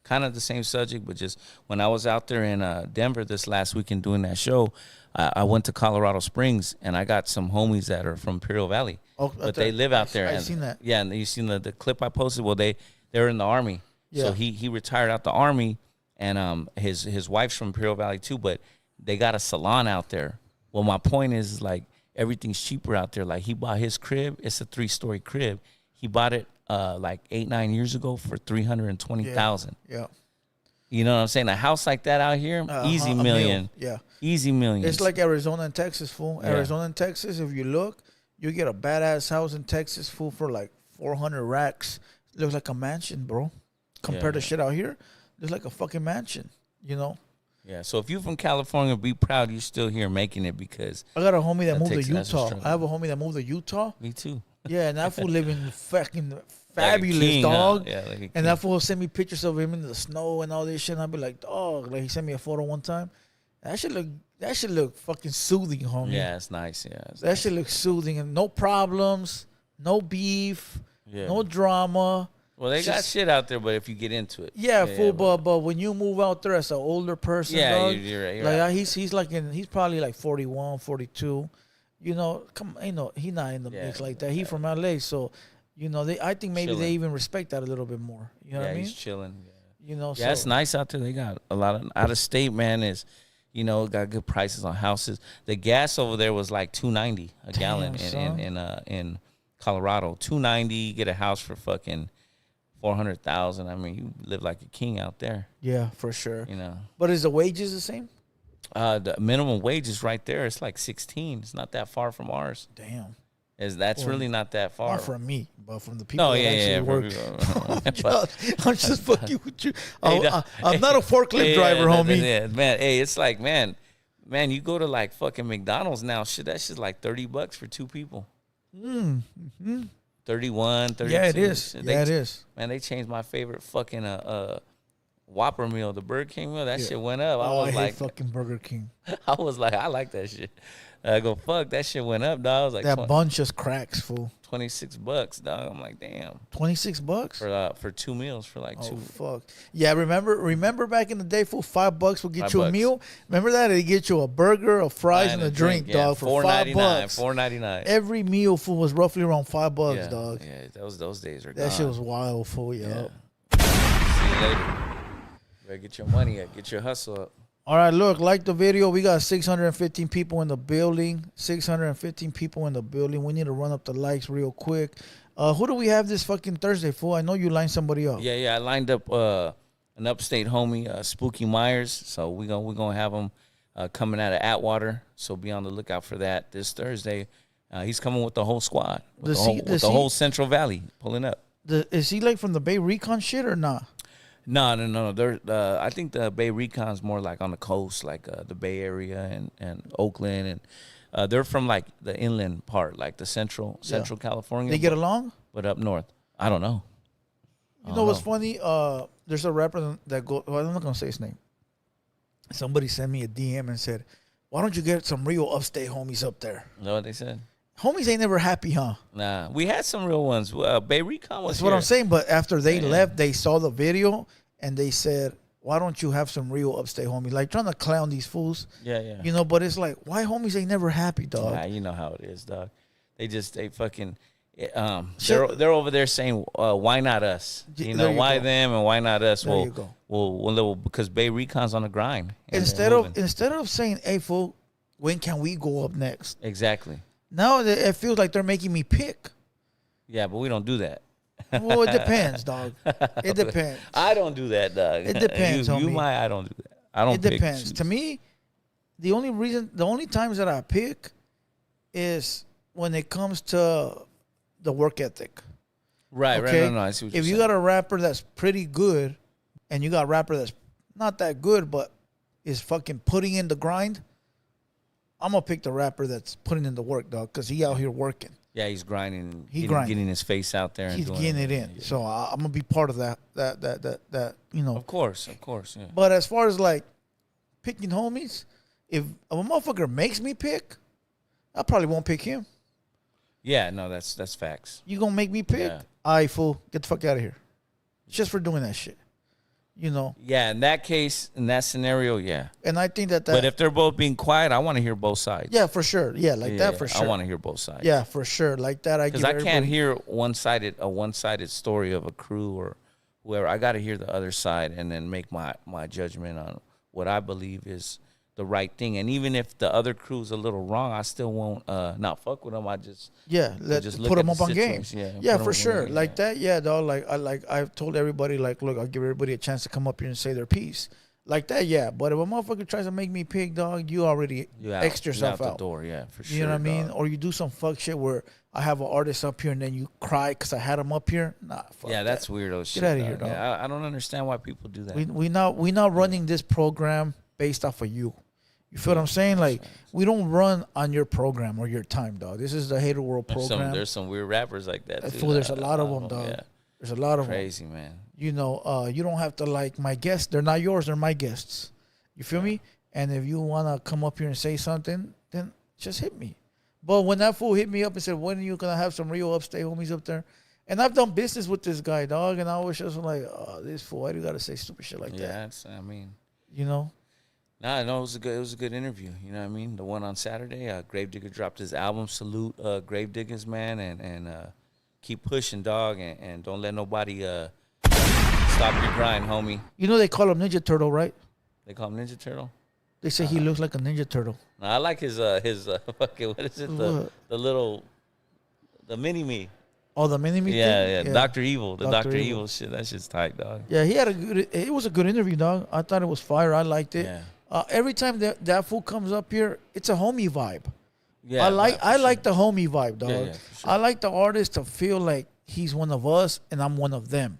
kind of the same subject, but just when I was out there in Denver this last weekend doing that show, I went to Colorado Springs, and I got some homies that are from Imperial Valley, but they live out there. I've seen that. Yeah, and you seen the clip I posted? Well, they're in the Army. Yeah. So he retired out the Army, and his wife's from Imperial Valley too, but they got a salon out there. Well, my point is like everything's cheaper out there. Like he bought his crib. It's a 3-story crib. He bought it like 8-9 years ago for $320,000. Yeah. You know what I'm saying? A house like that out here, easy million. Yeah. Easy millions. It's like Arizona and Texas, fool. Yeah. Arizona and Texas, if you look, you get a badass house in Texas, fool, for like 400 racks. It looks like a mansion, bro. Compared to shit out here, it's like a fucking mansion, you know? Yeah, so if you're from California, be proud you're still here making it, because I got a homie that moved to Utah. I have a homie that moved to Utah. Me too. Yeah, and that fool living fucking fabulous, like king, dog. Huh? Yeah, like and that fool sent me pictures of him in the snow and all this shit. And I'd be like, dog. Like he sent me a photo one time. That should look fucking soothing, homie. Yeah, it's nice. Yeah, that should look soothing, and no problems, no beef, no drama. Well, they got shit out there, but if you get into it, fool. But when you move out there as an older person, dog, you're right. Like right. he's probably like 41, 42. You know, he's not in the mix like that. He from LA, so you know I think maybe they even respect that a little bit more. You know what I mean? He's chilling. Yeah. You know, yeah, it's nice out there. They got a lot of out of state, man. Is got good prices on houses. The gas over there was like $2.90 a gallon in Colorado. $2.90, get a house for fucking $400,000. I mean, you live like a king out there. Yeah, for sure. You know, but is the wages the same? The minimum wage is right there. It's like 16. It's not that far from ours. Damn. That's really not that far. Not from me, but from the people that actually work. I'm just fucking with you. I'm not a forklift driver, homie. Yeah, man. Hey, it's like, man, you go to like fucking McDonald's now. Shit, that shit's like $30 for 2 people. 31, 32. Yeah, it is. It is. Man, they changed my favorite fucking Whopper meal, the Burger King meal. That shit went up. I hate fucking Burger King. I was like, I like that shit. I go, fuck, that shit went up, dog. I was like, that bun just cracks, fool. $26, dog. I'm like, damn. $26 for 2 meals for like 2. Fuck. Yeah, remember back in the day, fool, $5 would get you a meal. Remember that? It'd get you a burger, a fries, and a drink, dog, for $5. $4.99. Every meal, fool, was roughly around $5, dog. Yeah, those days are gone. That shit was wild, fool. Yeah. See you later. Better get your money up. Get your hustle up. All right, look, like the video. We got 615 people in the building. 615 people in the building. We need to run up the likes real quick. Who do we have this fucking Thursday, fool? I know you lined somebody up. Yeah, I lined up an upstate homie, Spooky Myers. So we're gonna have him coming out of Atwater. So be on the lookout for that this Thursday. He's coming with the whole squad, with the whole Central Valley pulling up. Is he like from the Bay Recon shit or not? No. They're I think the Bay Recon's more like on the coast, like the Bay Area and Oakland, and they're from like the inland part, like the central California. They get along? But up north, I don't know. You know what's funny? There's a rapper that I'm not gonna say his name. Somebody sent me a DM and said, "Why don't you get some real upstate homies up there?" You know what they said? Homies ain't never happy, huh? Nah, we had some real ones. Bay Recon was That's what I'm saying. But after they Yeah. left, they saw the video and they said, "Why don't you have some real upstate homies?" Like trying to clown these fools. Yeah. You know, but it's like, why homies ain't never happy, dog? Nah, you know how it is, dog. They fucking they're over there saying why not us? You know, why them and why not us? There you go. Well, because Bay Recon's on the grind. and Instead they're of moving. saying, "Hey, fool, when can we go up next?" Exactly. Now it feels like they're making me pick. Yeah, but we don't do that. Well, it depends, dog. It depends. I don't do that, dog. It depends, you homie. might. I don't do that. I don't. It pick depends. shoes. To me, the only times that I pick is when it comes to the work ethic. Right. Okay? No. I see what If you're you saying. got a rapper that's pretty good, and you got a rapper that's not that good, but is fucking putting in the grind, I'm gonna pick the rapper that's putting in the work, dog, because he out here working. Yeah, he's grinding. He getting his face out there. He's and getting it in. Yeah. So I'm gonna be part of that. You know. Of course. Yeah. But as far as like picking homies, if a motherfucker makes me pick, I probably won't pick him. Yeah. No, that's facts. You gonna make me pick? Yeah. All right, fool, get the fuck out of here. Just for doing that shit. You know. Yeah. In that case, in that scenario, yeah. And I think that. But if they're both being quiet, I want to hear both sides. Yeah, for sure. Yeah, like that for sure. I want to hear both sides. Yeah, for sure. Like that, Because I can't hear a one-sided story of a crew or whoever. I got to hear the other side and then make my judgment on what I believe is the right thing. And even if the other crew's a little wrong, I still won't not fuck with them. I just just look put at them the up on game. situation. Yeah, put 'em for up on sure. game, Like yeah. that, yeah, dog. I've told everybody, like, look, I'll give everybody a chance to come up here and say their piece. Like that, yeah. But if a motherfucker tries to make me pick, dog, you already X yourself out out. the door, yeah, for sure. You know what I mean? dog. Or you do some fuck shit where I have an artist up here and then you cry because I had him up here. Nah, fuck Yeah, that's that. weirdo shit. outta here, dog. dog. Yeah, I don't understand why people do that. We not running this program based off of you. You feel what I'm saying? Like, we don't run on your program or your time, dog. This is the Hater World program. There's some weird rappers like that, too. Fool, there's a lot of them, dog. Yeah. There's a lot of them. Crazy, man. You know, you don't have to like my guests. They're not yours. They're my guests. You feel me? And if you want to come up here and say something, then just hit me. But when that fool hit me up and said, when are you going to have some real upstate homies up there? And I've done business with this guy, dog. And I was just like, oh, this fool, why do you got to say stupid shit like that? Yeah, I mean. You know? Nah, no, it was a good interview. You know what I mean? The one on Saturday, Gravedigger dropped his album. Salute Gravediggers, man, and keep pushing, dog, and don't let nobody stop your grind, homie. You know they call him Ninja Turtle, right? They call him Ninja Turtle. They say he looks like a Ninja Turtle. No, I like his fucking, what is it? The mini me. Oh, the mini me thing? Yeah. Dr. Evil. The Dr. Dr. Evil. Evil shit. That shit's tight, dog. Yeah, it was a good interview, dog. I thought it was fire. I liked it. Yeah. Every time that fool comes up here, it's a homie vibe. Yeah, I like sure. the homie vibe, dog. Yeah, for sure. I like the artist to feel like he's one of us and I'm one of them.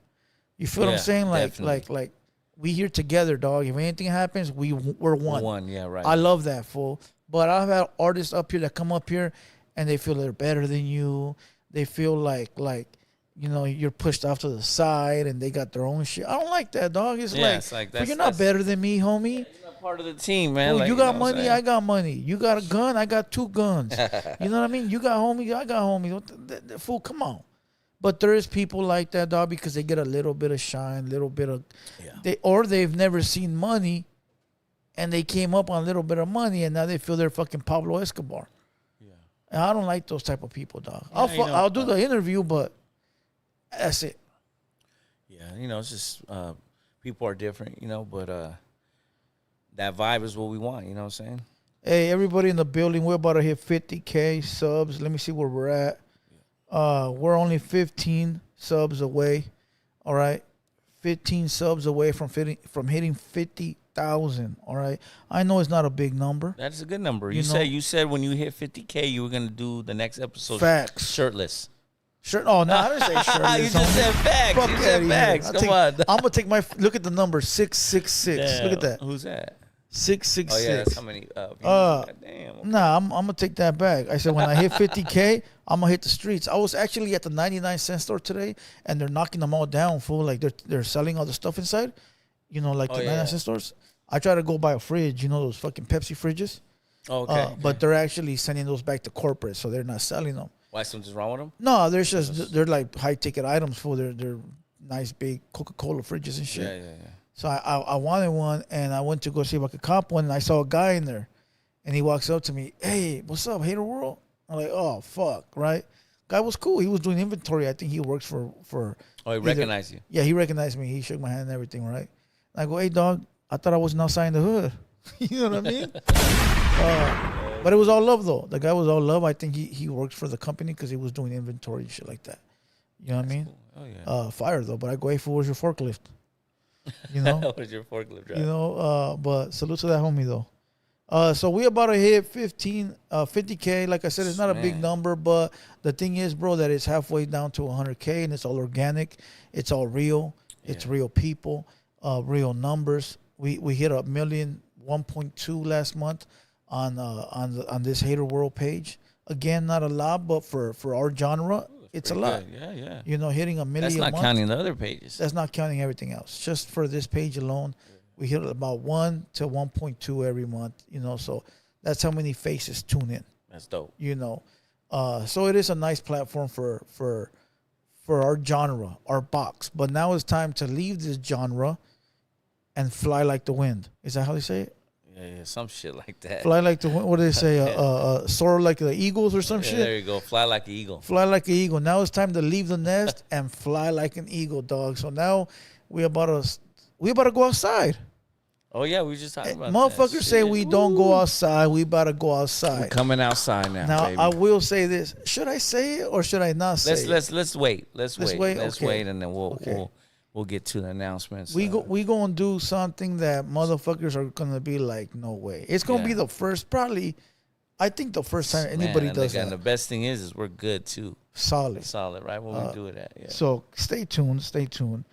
You feel what I'm Yeah, saying? definitely. Like we here together, dog. If anything happens, we're one. One, yeah, right. I love that, fool. But I've had artists up here that come up here and they feel they're better than you. They feel like you know, you're pushed off to the side and they got their own shit. I don't like that, dog. It's like that's, you're not better than me, homie. You're not part of the team, man. Fool, Like, you got know what I'm money, saying? I got money. You got a gun, I got 2 guns. You know what I mean? You got homies, I got homies. Fool, come on. But there is people like that, dog, because they get a little bit of shine, little bit of they've never seen money and they came up on a little bit of money and now they feel they're fucking Pablo Escobar. Yeah. And I don't like those type of people, dog. Yeah, I'll do the interview, but that's it. Yeah, you know, it's just people are different, you know, but that vibe is what we want, you know what I'm saying? Hey, everybody in the building, we're about to hit 50K subs. Let me see where we're at. We're only 15 subs away. All right. 15 subs away from hitting 50,000. All right. I know it's not a big number. That's a good number. You You said when you hit 50K, you were gonna do the next episode Facts. shirtless. Sure. Oh, no, I didn't say shirtless. You just said facts. Fuck You outta said here. facts. Come on. I'm gonna take look at the number 666. Look at that. Who's that? 666. Oh yeah, that's how many. Views. Damn. Nah, I'm gonna take that back. I said when I hit 50K, I'm gonna hit the streets. I was actually at the 99-cent store today, and they're knocking them all down, fool. Like they're selling all the stuff inside. You know, like the 99-cent stores. I try to go buy a fridge. You know those fucking Pepsi fridges. Okay. But they're actually sending those back to corporate, so they're not selling them. Why? Something's wrong with them? No, they're like high ticket items for they're nice big Coca-Cola fridges and shit. Yeah. So I wanted one, and I went to go see if I could cop one, and I saw a guy in there, and he walks up to me, "Hey, what's up, Hater World?" I'm like, "Oh fuck, right?" Guy was cool. He was doing inventory. I think he works for. Oh, he recognized you. Yeah, he recognized me. He shook my hand and everything, right? And I go, "Hey, dog, I thought I wasn't outside in the hood." You know what I mean? But it was all love, though. The guy was all love. I think he worked for the company because he was doing inventory and shit like that. You know what I mean? Cool. Oh yeah. Fire though. But I go, "Hey, fool, where's your forklift?" You know? What is your forklift drive? You know, but salute to that homie though. So we about to hit 50K. Like I said, it's not a big number, but the thing is, bro, that it's halfway down to 100K, and it's all organic. It's all real. It's real people, real numbers. We hit 1.2 last month on this Hater World page. Again, not a lot, but for our genre, it's a lot. Good. Yeah. You know, hitting 1 million. That's not a month, counting the other pages. That's not counting everything else. Just for this page alone, we hit about 1 to 1.2 every month. You know, so that's how many faces tune in. That's dope. You know, so it is a nice platform for our genre, our box. But now it's time to leave this genre and fly like the wind. Is that how they say it? Yeah, some shit like that. Fly like the wind. What do they say? Soar like the eagles or some shit. There you go. Fly like an eagle. Fly like an eagle. Now it's time to leave the nest and fly like an eagle, dog. So now we about to go outside. Oh yeah, we just talking about Motherfuckers that say shit. we don't go outside. We about to go outside. We're coming outside now. Now baby. I will say this: should I say it or should I not say it? Let's wait. Let's wait. Okay. And then we'll get to the announcements. We gonna do something that motherfuckers are gonna be like, no way. It's gonna be the first, probably. I think the first time anybody does that. And the best thing is we're good too. Solid, right? When we do it at. Yeah. So stay tuned.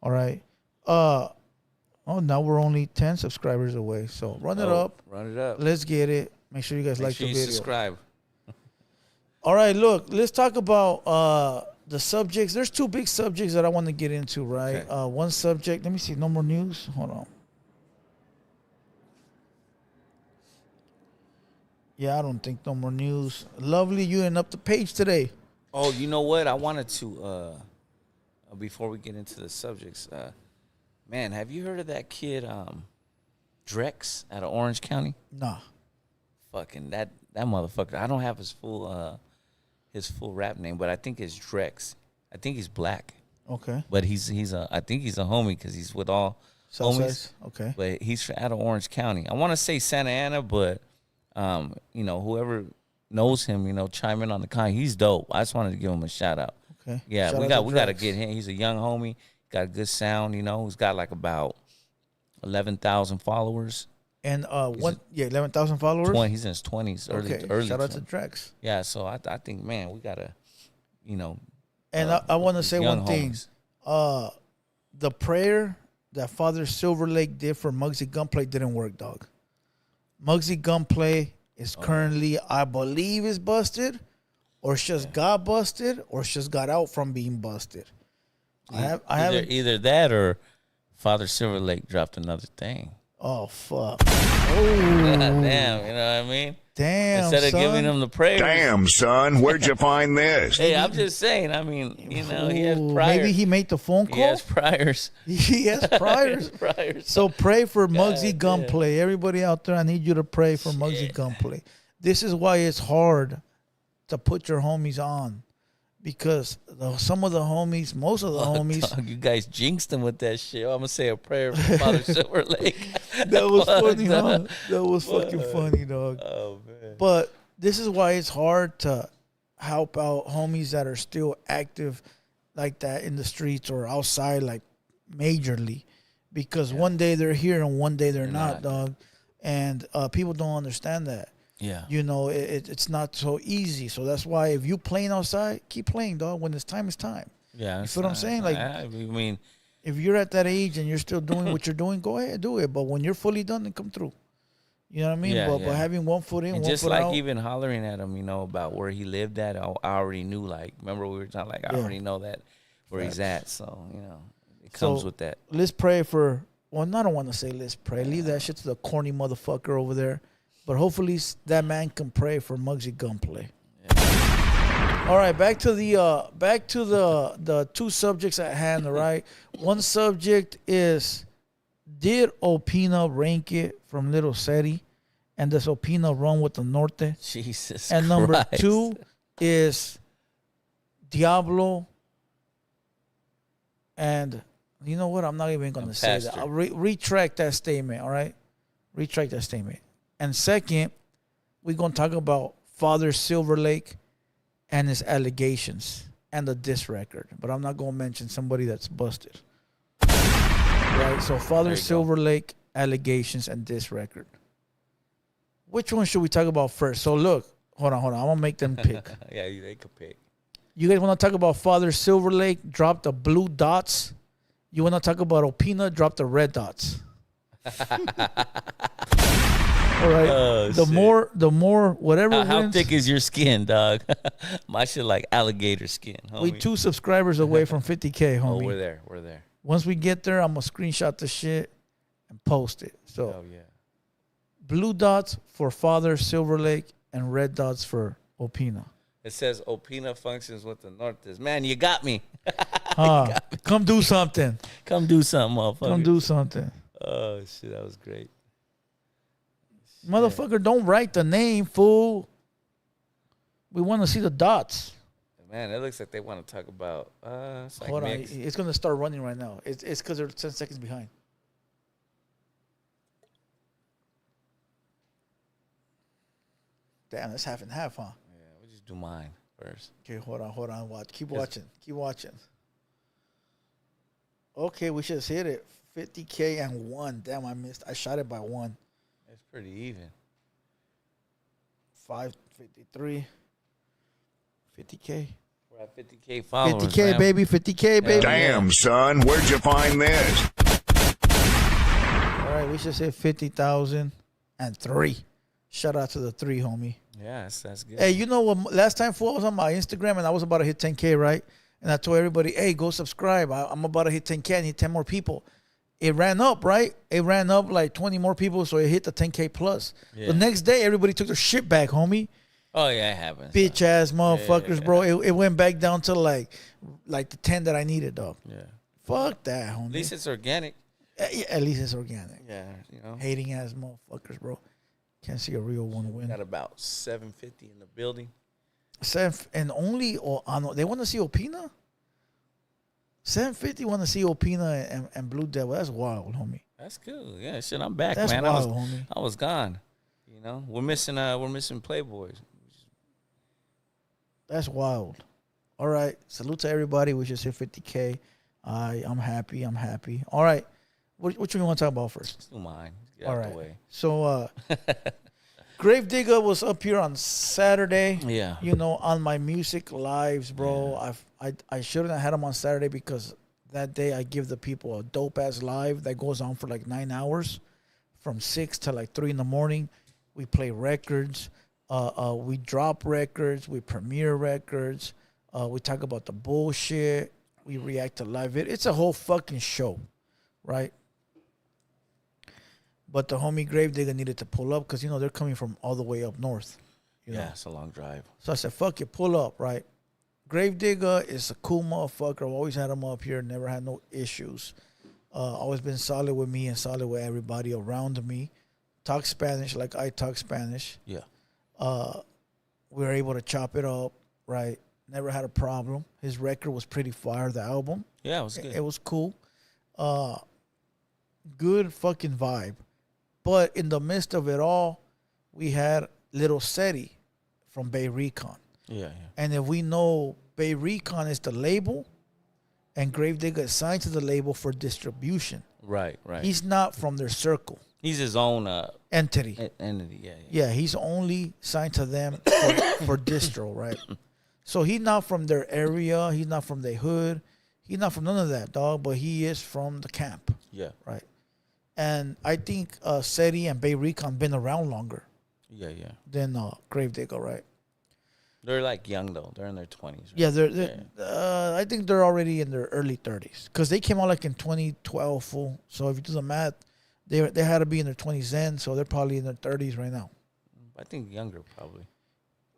All right. Now we're only 10 subscribers away. So run it up. Let's get it. Make sure you guys like the video. Subscribe. All right, look, let's talk about the subjects. There's two big subjects that I want to get into, right? Okay. One subject, let me see, no more news. Hold on. Yeah, I don't think no more news. Lovely, you ended up the page today. Oh, you know what? I wanted to, before we get into the subjects, man, have you heard of that kid, Drex, out of Orange County? Nah. Fucking that motherfucker. I don't have his full rap name, but I think it's Drex. I think he's black. Okay. But I think he's a homie because he's with all homies. Okay. But he's out of Orange County. I want to say Santa Ana, but whoever knows him, chime in on the comment. He's dope. I just wanted to give him a shout out. Okay. Yeah, we got to get him. He's a young homie. Got a good sound, He's got like about 11,000 followers. And 11,000 followers. He's in his 20s, early. Shout out to Drex. Yeah, so I think, man, we gotta, And I want to say one thing. The prayer that Father Silverlake did for Muggsy Gunplay didn't work, dog. Muggsy Gunplay is currently, I believe, is busted, or just got busted, or just got out from being busted. Either that or Father Silverlake dropped another thing. Oh, fuck. Oh. Damn, you know what I mean? Damn, Instead of giving him the prayer. Damn, son, where'd you find this? Hey, I'm just saying, I mean, he has priors. Maybe he made the phone call? He has priors. He has priors. So pray for Muggsy Gunplay. Everybody out there, I need you to pray for Muggsy Gunplay. This is why it's hard to put your homies on. Because some of the homies, most of the homies. Dog, you guys jinxed him with that shit. I'm going to say a prayer for Father Silverlake. That was funny, huh? That was fucking funny, dog. Oh, man. But this is why it's hard to help out homies that are still active like that in the streets or outside, like majorly. Because one day they're here and one day they're not, dog. And people don't understand that. Yeah. You know, it's not so easy. So that's why if you playing outside, keep playing, dog. When it's time, it's time. Yeah. You feel what I'm saying? Like, I mean, if you're at that age and you're still doing what you're doing, go ahead, do it. But when you're fully done, then come through. You know what I mean? Yeah, but yeah. having one foot in, and one just foot like out. even hollering at him, you know, about where he lived at, I already knew. Like, remember we were talking, like, I already know that where he's at. So, you know, it comes with that. Let's pray for. Well, I don't want to say let's pray. Leave that shit to the corny motherfucker over there. But hopefully that man can pray for Muggsy Gunplay. Yeah. All right, back to the two subjects at hand. All right, one subject is, did Opina rank it from Little City, and does Opina run with the Norte? Jesus. And number two is Diablo. And you know what? I'm not even going to say that. I'll retract that statement. All right, retract that statement. And second, we're going to talk about Father Silverlake and his allegations and the diss record. But I'm not going to mention somebody that's busted. Right? So Father Silverlake, allegations, and diss record. Which one should we talk about first? So look, hold on. I'm going to make them pick. Yeah, they could pick. You guys want to talk about Father Silverlake, drop the blue dots? You want to talk about Opina, drop the red dots? All right. Oh, the more, whatever. How thick is your skin, dog? My shit like alligator skin. Homie. We 2 subscribers away from 50K, homie. Oh, we're there. Once we get there, I'm gonna screenshot the shit and post it. So, Oh yeah. blue dots for Father Silverlake and red dots for Opina. It says Opina functions with the Norte. Man, you got me. Come do something. Come do something, motherfucker. Come do something. Oh shit, that was great. Motherfucker, don't write the name, fool. We want to see the dots. Man, it looks like they want to talk about. It's like Hold on, mixed. it's gonna start running right now. It's because they're 10 seconds behind. Damn, that's half and half, huh? Yeah, we'll just do mine first. Okay, hold on. Watch. Keep watching. Okay, we just hit it. 50K and 1. Damn, I missed. I shot it by 1. It's pretty even. 553. 50K. We're at 50K followers. 50K, man. baby. 50K, baby. Damn, son, where'd you find this? All right, we just hit 50,003. Shout out to the 3, homie. Yeah, that's good. Hey, you know what? Last time, fool, I was on my Instagram and I was about to hit 10K, right? And I told everybody, hey, go subscribe. I'm about to hit 10K. I need 10 more people. It ran up, right? It ran up like 20 more people, so it hit the 10K plus. Yeah. The next day, everybody took their shit back, homie. Oh yeah, it happens. Bitch ass motherfuckers, Yeah. bro. It went back down to like the 10 that I needed, dog. Yeah. Fuck that, homie. At least it's organic. At least it's organic. Yeah, you know. Hating ass motherfuckers, bro. Can't see a real one win. Got about 750 in the building. And only they want to see Opina. 750 want to see Opina and Blue Devil. That's wild, homie. That's cool. Yeah, shit, I'm back, That's man. wild, homie. I was gone. You know, we're missing Playboys. That's wild. All right. Salute to everybody. We just hit 50K. I'm happy. All right. What you want to talk about first? Let's do mine. Get All out right. the way. So, Gravedigger was up here on Saturday. Yeah. You know, on my music lives, bro. Yeah. I shouldn't have had him on Saturday because that day I give the people a dope ass live that goes on for like 9 hours, from 6 to like 3 in the morning. We play records. We drop records. We premiere records. We talk about the bullshit. We react to live. It's a whole fucking show, right? But the homie Gravedigger needed to pull up because, you know, they're coming from all the way up north. You know? Yeah, it's a long drive. So I said, fuck it, pull up, right? Gravedigger is a cool motherfucker. I've always had him up here, never had no issues. Always been solid with me and solid with everybody around me. Talk Spanish like I talk Spanish. Yeah. We were able to chop it up, right? Never had a problem. His record was pretty fire, the album. Yeah, it was good. It was cool. Good fucking vibe. But in the midst of it all, we had Little Seti from Bay Recon. Yeah. And if we know Bay Recon is the label and Gravedigger is signed to the label for distribution. Right. He's not from their circle. He's his own entity. Entity, yeah. Yeah, he's only signed to them for distro, right? So he's not from their area. He's not from their hood. He's not from none of that, dog. But he is from the camp. Yeah. Right. And I think SETI and Bay Recon been around longer. Yeah. Than Gravedigger, right? They're like young though. They're in their 20s. Right? Yeah, I think they're already in their early 30s because they came out like in 2012, fool. So if you do the math, they had to be in their 20s then, so they're probably in their 30s right now. I think younger probably.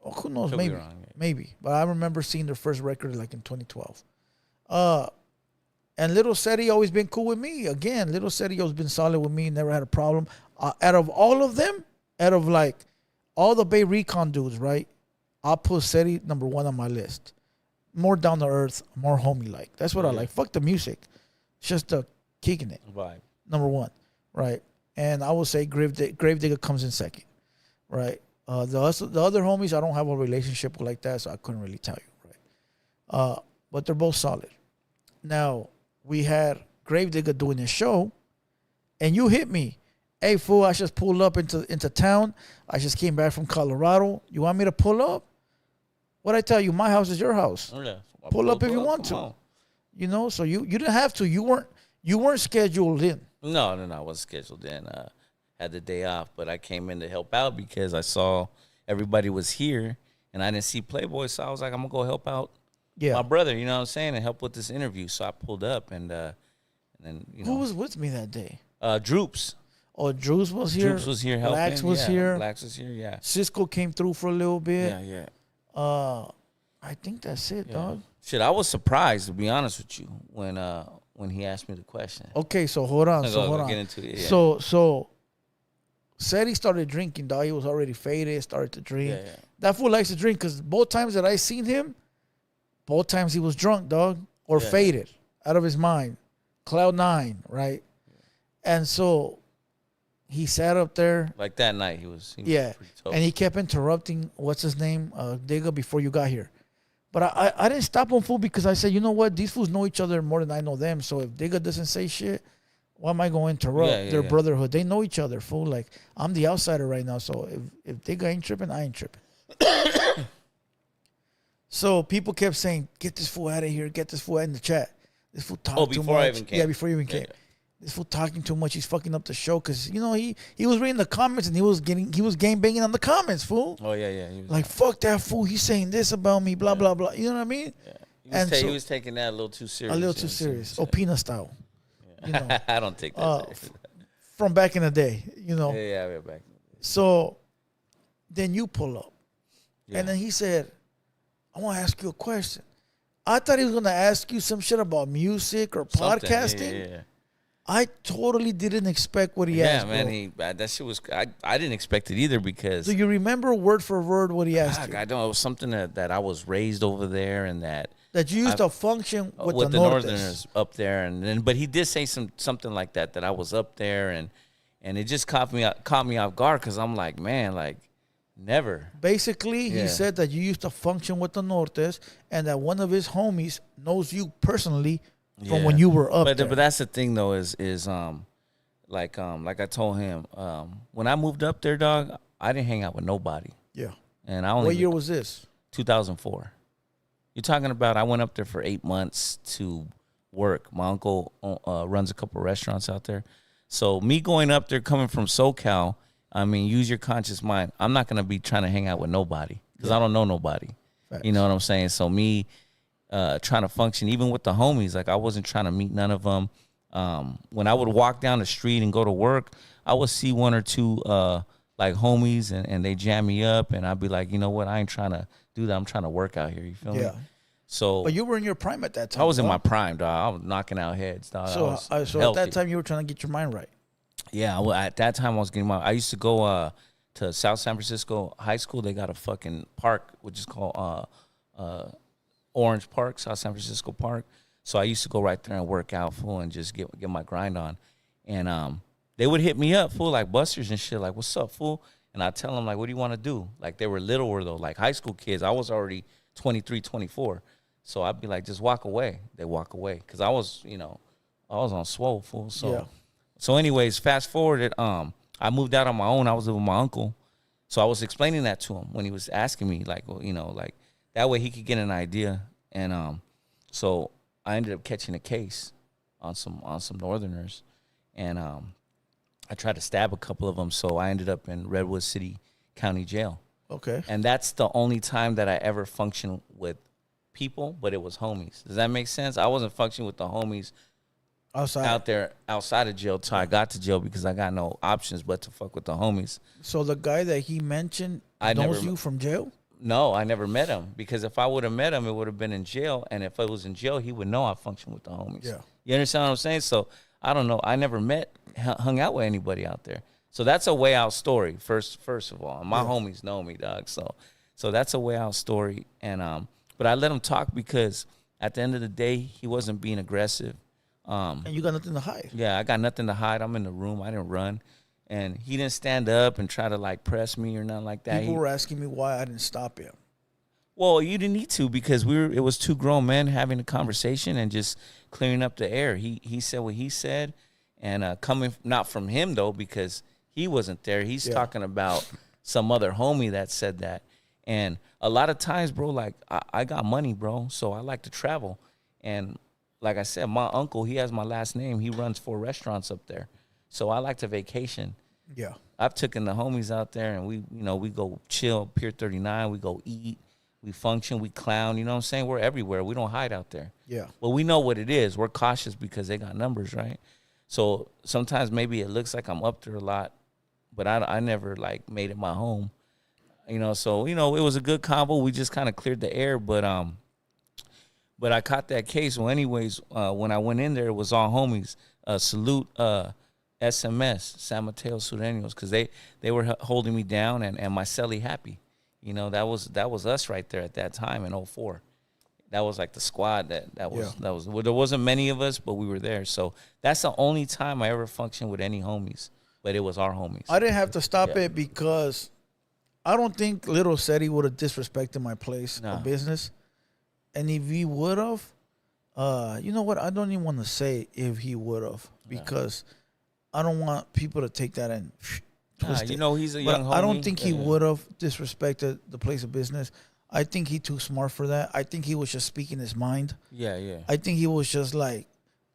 Oh, who knows? Could maybe, be wrong, yeah. maybe. But I remember seeing their first record like in 2012. And Little SETI always been cool with me. Again, Little SETI always been solid with me. Never had a problem. Out of all of them, out of like all the Bay Recon dudes, right? I'll put SETI number 1 on my list. More down to earth, more homie like. That's what I like. Fuck the music. It's just the kicking it. Right. Number 1, right? And I will say Gravedigger comes in second, right? The other homies, I don't have a relationship with like that, so I couldn't really tell you, right? But they're both solid. Now, we had Gravedigger doing his show, and you hit me. Hey, fool, I just pulled up into town. I just came back from Colorado. You want me to pull up? What'd I tell you? My house is your house. Oh, yeah. Pull up if you want to. On. You know, so you didn't have to. You weren't scheduled in. No, I wasn't scheduled in. Had the day off, but I came in to help out because I saw everybody was here, and I didn't see Playboy, so I was like, I'm gonna go help out my brother. You know what I'm saying, and help with this interview. So I pulled up, and then who was with me that day? Droops. Oh, Drews was here. Droops was here helping. Lax was here. Lax was here. Yeah. Cisco came through for a little bit. Yeah. I think that's it, dog. Shit, I was surprised to be honest with you when he asked me the question. Okay, so hold on. Get into it, yeah. So said he started drinking, dog. He was already faded, started to drink. Yeah. That fool likes to drink because both times that I seen him, both times he was drunk, dog, or faded, out of his mind. Cloud 9, right? And so he sat up there. Like that night, he was and pretty he kept interrupting, what's his name, Digga, before you got here. But I didn't stop him, fool, because I said, you know what? These fools know each other more than I know them. So if Digga doesn't say shit, why am I going to interrupt their brotherhood? They know each other, fool. Like, I'm the outsider right now. So if Digga ain't tripping, I ain't tripping. So people kept saying, get this fool out of here. Get this fool out in the chat. This fool talking too much. Before I even came. Yeah, before you even came. This fool talking too much. He's fucking up the show because he was reading the comments and he was game banging on the comments, fool. Oh yeah. He was like fuck that fool. He's saying this about me, blah blah blah. You know what I mean? Yeah. He was taking that a little too serious. A little too serious. Opina style. Yeah. You know, I don't take that serious. From back in the day, you know. Yeah, back. So then you pull up, and then he said, "I want to ask you a question." I thought he was gonna ask you some shit about music or podcasting. Yeah. I totally didn't expect what he asked. Yeah, man, that shit was. I didn't expect it either because. Do you remember word for word what he asked you? I don't. It was something that I was raised over there, and that you used to function with the Northerners up there, but he did say something like that I was up there, and it just caught me off guard because I'm like, man, like. Never. Basically, he said that you used to function with the Nortes and that one of his homies knows you personally from when you were up there. But that's the thing, though, is like I told him, when I moved up there, dog, I didn't hang out with nobody. Yeah. And I only. What year was this? 2004. You're talking about I went up there for 8 months to work. My uncle runs a couple restaurants out there. So me going up there coming from SoCal, I mean, use your conscious mind. I'm not going to be trying to hang out with nobody because I don't know nobody. Facts. You know what I'm saying? So me trying to function, even with the homies, like I wasn't trying to meet none of them. When I would walk down the street and go to work, I would see one or two like homies and they jam me up. And I'd be like, you know what? I ain't trying to do that. I'm trying to work out here. You feel me? So, but you were in your prime at that time. I was in my prime, dog. I was knocking out heads, dog. So at that time, you were trying to get your mind right. Yeah, well, at that time I was getting I used to go to South San Francisco High School. They got a fucking park, which is called Orange Park, South San Francisco Park. So I used to go right there and work out, fool, and just get my grind on. And they would hit me up, fool, like busters and shit, like, what's up, fool? And I tell them, like, what do you want to do? Like, they were littler, though, like high school kids. I was already 23, 24. So I'd be like, just walk away. They walk away. Because I was on swole, fool. So So anyways, fast forwarded, I moved out on my own. I was living with my uncle. So I was explaining that to him when he was asking me, like, well, like that way he could get an idea. And so I ended up catching a case on some Northerners, and I tried to stab a couple of them. So I ended up in Redwood City County Jail. Okay. And that's the only time that I ever functioned with people, but it was homies. Does that make sense? I wasn't functioning with the homies out there outside of jail till I got to jail, because I got no options but to fuck with the homies. So the guy that he mentioned knows you from jail? No, I never met him, because if I would have met him, it would have been in jail. And if I was in jail, he would know I functioned with the homies. Yeah. You understand what I'm saying? So I don't know. I never hung out with anybody out there. So that's a way out story, first of all. And my homies know me, dog. So that's a way out story. And but I let him talk because at the end of the day, he wasn't being aggressive. And you got nothing to hide. Yeah, I got nothing to hide. I'm in the room. I didn't run. And he didn't stand up and try to, like, press me or nothing like that. People were asking me why I didn't stop him. Well, you didn't need to, because it was two grown men having a conversation and just clearing up the air. He said what he said, and coming not from him, though, because he wasn't there. He's talking about some other homie that said that. And a lot of times, bro, like, I got money, bro, so I like to travel. And like I said, my uncle, he has my last name. He runs 4 restaurants up there. So I like to vacation. Yeah. I've taken the homies out there, and we go chill, Pier 39. We go eat. We function. We clown. You know what I'm saying? We're everywhere. We don't hide out there. Yeah. Well, we know what it is. We're cautious because they got numbers, right? So sometimes maybe it looks like I'm up there a lot, but I never, like, made it my home. So, it was a good combo. We just kind of cleared the air, but I caught that case. Well, anyways, when I went in there, it was all homies. Salute SMS, San Mateo Sureños, because they were holding me down, and my celly Happy. That was us right there at that time in 04. That was like the squad that was well, there wasn't many of us, but we were there. So that's the only time I ever functioned with any homies, but it was our homies. I didn't have to stop it because I don't think Little Seti would have disrespected my place of business. And if he would have, you know what? I don't even want to say if he would have, because I don't want people to take that and twist it. He's a young homie. I don't think he would have disrespected the place of business. I think he too smart for that. I think he was just speaking his mind. Yeah, yeah. I think he was just like,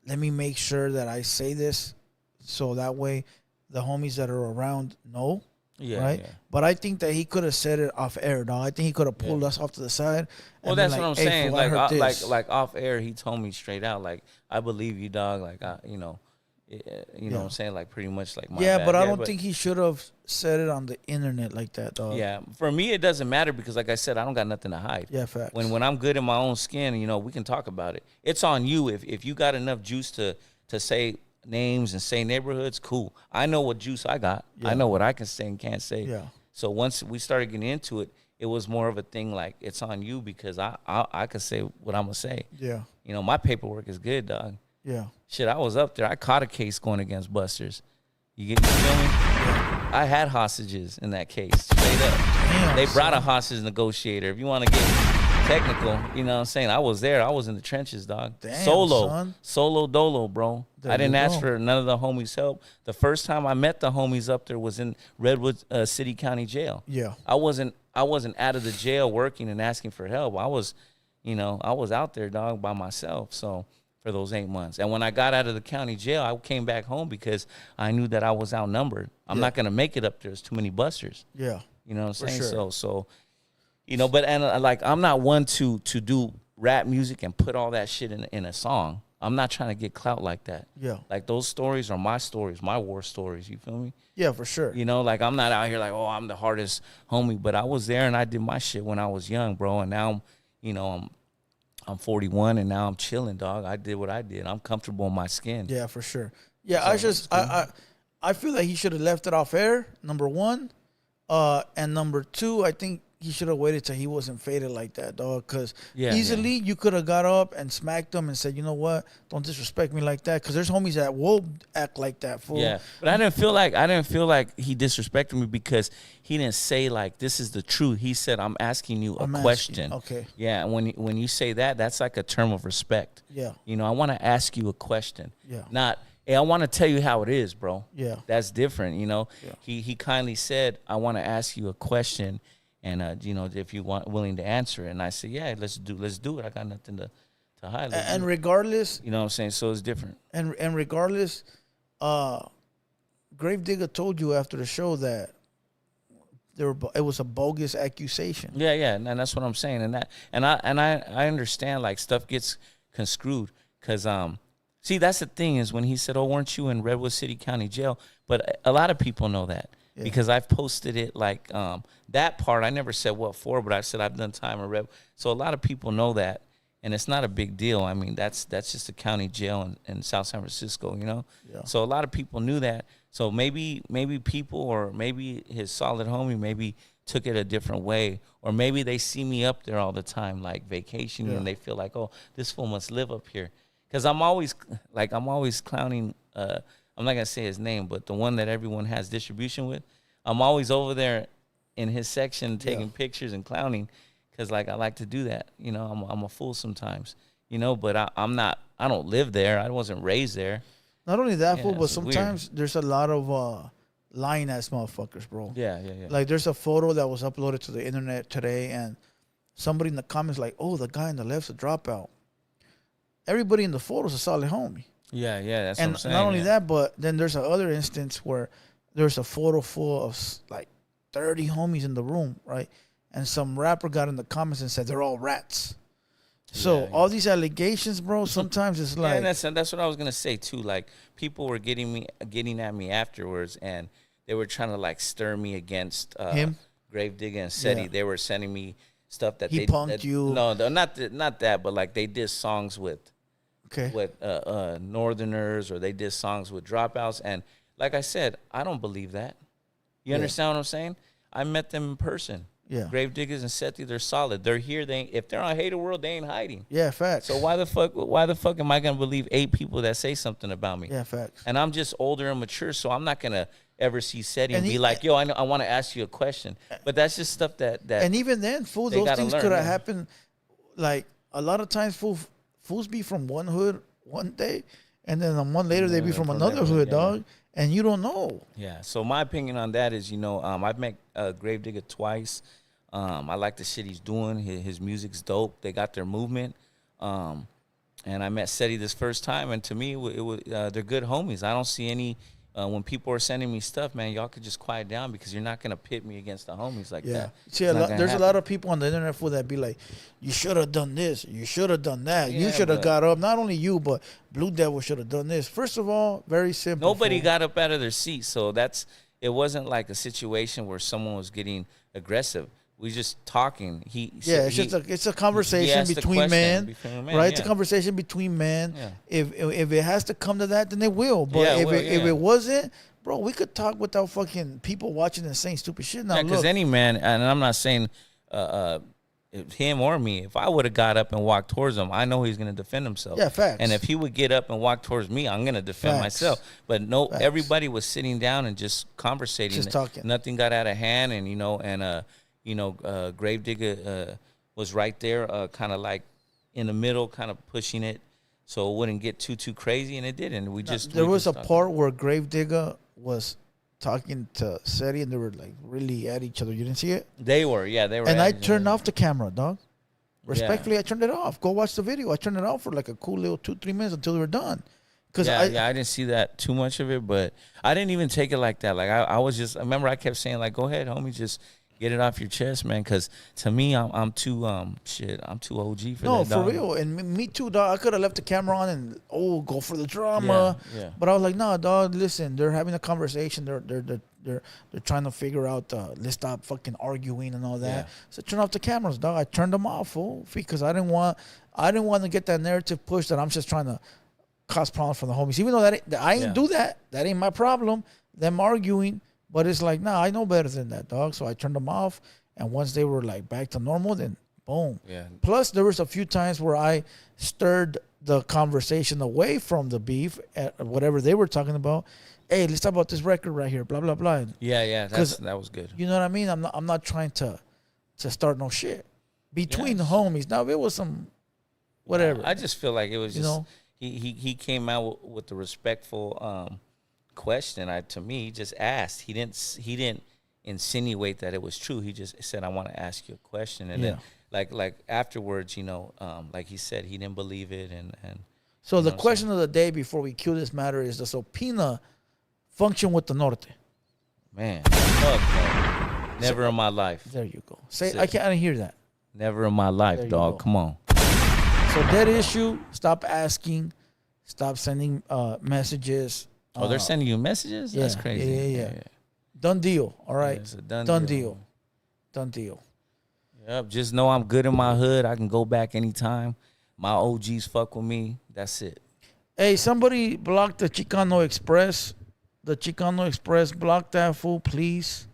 let me make sure that I say this so that way the homies that are around know. Yeah, right. Yeah. But I think that he could have said it off air, dog. I think he could have pulled us off to the side. Well, that's what I'm saying. Like off air, he told me straight out, like, I believe you, dog. Like, you know what I'm saying? Like, pretty much like my bad. But I don't think he should have said it on the internet like that, dog. Yeah, for me, it doesn't matter because, like I said, I don't got nothing to hide. Yeah, facts. When I'm good in my own skin, we can talk about it. It's on you. If you got enough juice to say names and say neighborhoods, could I know what juice I got. I know what I can say and can't say. Yeah. So once we started getting into it, it was more of a thing like, it's on you because I could say what I'm gonna say. Yeah. My paperwork is good, dog. Yeah. Shit, I was up there. I caught a case going against busters. You feel me? I had hostages in that case, straight up. Damn, they brought a hostage negotiator. If you want to get technical, you know what I'm saying? I was there. I was in the trenches, dog. Damn, Solo dolo, bro. There I didn't you ask go. for none of the homies' help. The first time I met the homies up there was in Redwood City County Jail. Yeah. I wasn't out of the jail working and asking for help. I was out there, dog, by myself. So for those 8 months. And when I got out of the county jail, I came back home because I knew that I was outnumbered. I'm not going to make it up there. There's too many busters. Yeah. You know what I'm saying? Sure. So like, I'm not one to do rap music and put all that shit in a song. I'm not trying to get clout like that. Yeah. Like, those stories are my stories, my war stories. You feel me? Yeah, for sure. Like, I'm not out here like, oh, I'm the hardest homie, but I was there and I did my shit when I was young, bro. And now I'm 41 and now I'm chilling, dog. I did what I did. I'm comfortable in my skin. Yeah, for sure. Yeah, I feel like he should have left it off air, number one. And number two, I think he should have waited till he wasn't faded like that, dog. Because easily you could have got up and smacked him and said, you know what, don't disrespect me like that. Because there's homies that will act like that, fool. Yeah, but I didn't feel like he disrespected me because he didn't say like, this is the truth. He said, I'm asking you a question. Okay. Yeah, and when you say that, that's like a term of respect. Yeah. I want to ask you a question. Yeah. Not, hey, I want to tell you how it is, bro. Yeah. That's different, you know. Yeah. He kindly said, I want to ask you a question, and you know, if you want willing to answer it. And I said, yeah, let's do it. I got nothing to hide. And regardless, you know what I'm saying? So it's different. and regardless, Gravedigger told you after the show that it was a bogus accusation. Yeah, and that's what I'm saying. And I understand, like, stuff gets construed because see, that's the thing is when he said, "Oh, weren't you in Redwood City County Jail?" But a lot of people know that because I've posted it. Like that part, I never said what for, but I said I've done time in Redwood. So a lot of people know that, and it's not a big deal. I mean, that's just a county jail in South San Francisco, you know. Yeah. So a lot of people knew that. So maybe people, or maybe his solid homie, maybe took it a different way, or maybe they see me up there all the time, like vacationing, and they feel like, oh, this fool must live up here. Because I'm always clowning. I'm not gonna say his name, but the one that everyone has distribution with. I'm always over there in his section taking pictures and clowning, because like I like to do that. You know, I'm a fool sometimes. You know, but I'm not. I don't live there. I wasn't raised there. Not only that, fool, but sometimes there's a lot of lying ass motherfuckers, bro. Yeah. Like there's a photo that was uploaded to the internet today, and somebody in the comments like, "Oh, the guy on the left's a dropout." Everybody in the photo's a solid homie. Yeah, that's and what I'm saying. Not only that, but then there's another instance where there's a photo full of like 30 homies in the room, right? And some rapper got in the comments and said they're all rats. So all these allegations, bro, sometimes it's like, and that's what I was gonna say too. Like people were getting at me afterwards, and they were trying to like stir me against him, Gravedigger and SETI. Yeah. They were sending me stuff that he punked you. No, not that, but like they did songs with Northerners, or they did songs with dropouts, and like I said, I don't believe that. You understand what I'm saying? I met them in person. Yeah, Gravediggers and SETI, they're solid. They're here. If they're on Hater World, they ain't hiding. Yeah, facts. So why the fuck am I gonna believe 8 people that say something about me? Yeah, facts. And I'm just older and mature, so I'm not gonna ever see SETI and be like, yo, I want to ask you a question. But that's just stuff that and even then, fool, those things could have happened. Like a lot of times, fools be from one hood one day, and then a month later they be from another hood, dog. And you don't know. Yeah. So my opinion on that is, I've met Gravedigger twice. I like the shit he's doing. His music's dope. They got their movement. And I met SETI this first time, and to me, they're good homies. I don't see any. When people are sending me stuff, man, y'all could just quiet down, because you're not gonna pit me against the homies like that. See, there's a lot of people on the internet for that be like, you should have done this, you should have done that, you should have got up. Not only you, but Blue Devil should have done this. First of all, very simple. Nobody got up out of their seat, so it wasn't like a situation where someone was getting aggressive. We just talking. It's a conversation between men, right? It's a conversation between men. Yeah. If it has to come to that, then it will. But if it wasn't, bro, we could talk without fucking people watching and saying stupid shit. Now, because any man, and I'm not saying him or me, if I would have got up and walked towards him, I know he's going to defend himself. Yeah, facts. And if he would get up and walk towards me, I'm going to defend myself. But everybody was sitting down and just conversating, just talking. Nothing got out of hand, and Gravedigger was right there, kind of like in the middle, kind of pushing it so it wouldn't get too crazy, and it didn't. There was a part where Gravedigger was talking to SETI, and they were like really at each other. You didn't see it? They were. And I turned off the camera, dog. Respectfully, I turned it off. Go watch the video. I turned it off for like a cool little 2-3 minutes until they were done. I didn't see that too much of it, but I didn't even take it like that. Like I remember I kept saying like, go ahead, homie, just get it off your chest, man, because to me, I'm too I'm too OG for that. No, for real, and me too, dog. I could have left the camera on and go for the drama, but I was like, nah, dog. Listen, they're having a conversation. They're trying to figure out. Let's stop fucking arguing and all that. Yeah. So turn off the cameras, dog. I turned them off, fool, because I didn't want to get that narrative push that I'm just trying to cause problems for the homies. Even though that I ain't do that. That ain't my problem. Them arguing. But it's like, nah, I know better than that, dog. So I turned them off. And once they were like back to normal, then boom. Yeah. Plus, there was a few times where I stirred the conversation away from the beef, at whatever they were talking about. Hey, let's talk about this record right here, blah, blah, blah. Yeah, that was good. You know what I mean? I'm not trying to start no shit between the homies. Now, if it was some whatever. I just feel like it was just, he came out with the respectful question. To me, he just asked. He didn't insinuate that it was true. He just said, "I want to ask you a question," and then like afterwards, like he said, he didn't believe it, and So the question of the day before we cue this matter is: does Opina function with the Norte? Man, fuck no. Never in my life. There you go. Say I can't hear that. Never in my life, dog. Come on. So that issue, stop asking, stop sending messages. Oh, they're sending you messages? That's crazy. Yeah. Done deal. All right. Yeah, it's a done deal. Done deal. Yep. Just know I'm good in my hood. I can go back anytime. My OGs fuck with me. That's it. Hey, somebody blocked the Chicano Express. The Chicano Express, block that fool, please.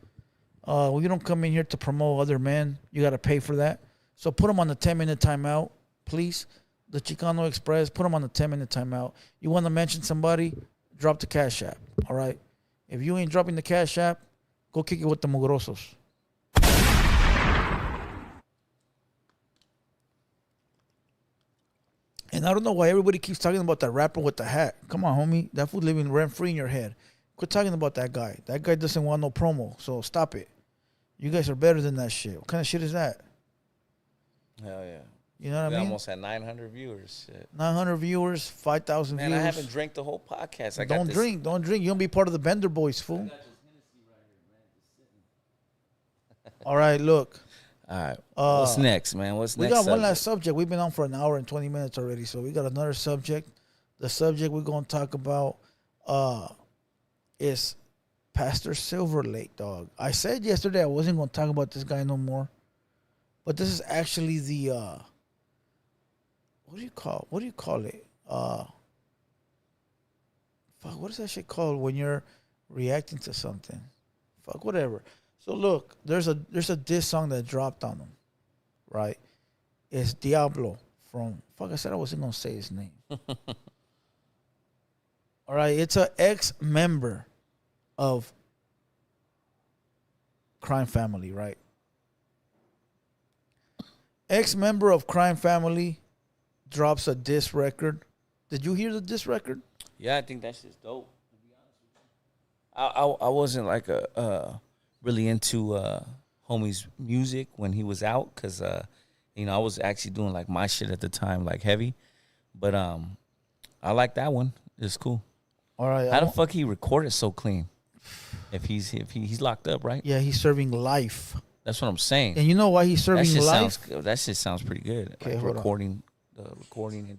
We don't come in here to promote other men. You got to pay for that. So put them on the 10-minute timeout, please. The Chicano Express, put them on the 10-minute timeout. You want to mention somebody, drop the Cash App, all right? If you ain't dropping the Cash App, go kick it with the mugrosos. And I don't know why everybody keeps talking about that rapper with the hat. Come on, homie. That fool living rent-free in your head. Quit talking about that guy. That guy doesn't want no promo, so stop it. You guys are better than that shit. What kind of shit is that? Hell yeah. You know what I mean? Almost had 900 viewers. Shit. 900 viewers, 5,000 viewers. Man, I haven't drank the whole podcast. Don't drink. You don't be part of the Bender Boys, fool. All right, look. All right. What's next, man? What's next? We got one last subject. We've been on for an hour and 20 minutes already, so we got another subject. The subject we're going to talk about is Pastor Silverlake, dog. I said yesterday I wasn't going to talk about this guy no more, but this is actually the what do you call it? Fuck, what is that shit called when you're reacting to something? Fuck, whatever. So look, there's a diss song that dropped on him, right? It's Diablo from, fuck, I said I wasn't gonna say his name. All right, it's an ex-member of Crime Family, right? Ex-member of Crime Family drops a diss record. Did you hear the diss record? Yeah, I think that shit's dope. To be honest with you, I wasn't like really into homie's music when he was out, because I was actually doing like my shit at the time, like heavy. But I like that one. It's cool. All right. How the fuck he recorded so clean? If he's locked up, right? Yeah, he's serving life. That's what I'm saying. And you know why he's serving life? That shit sounds pretty good. Okay, like hold recording. And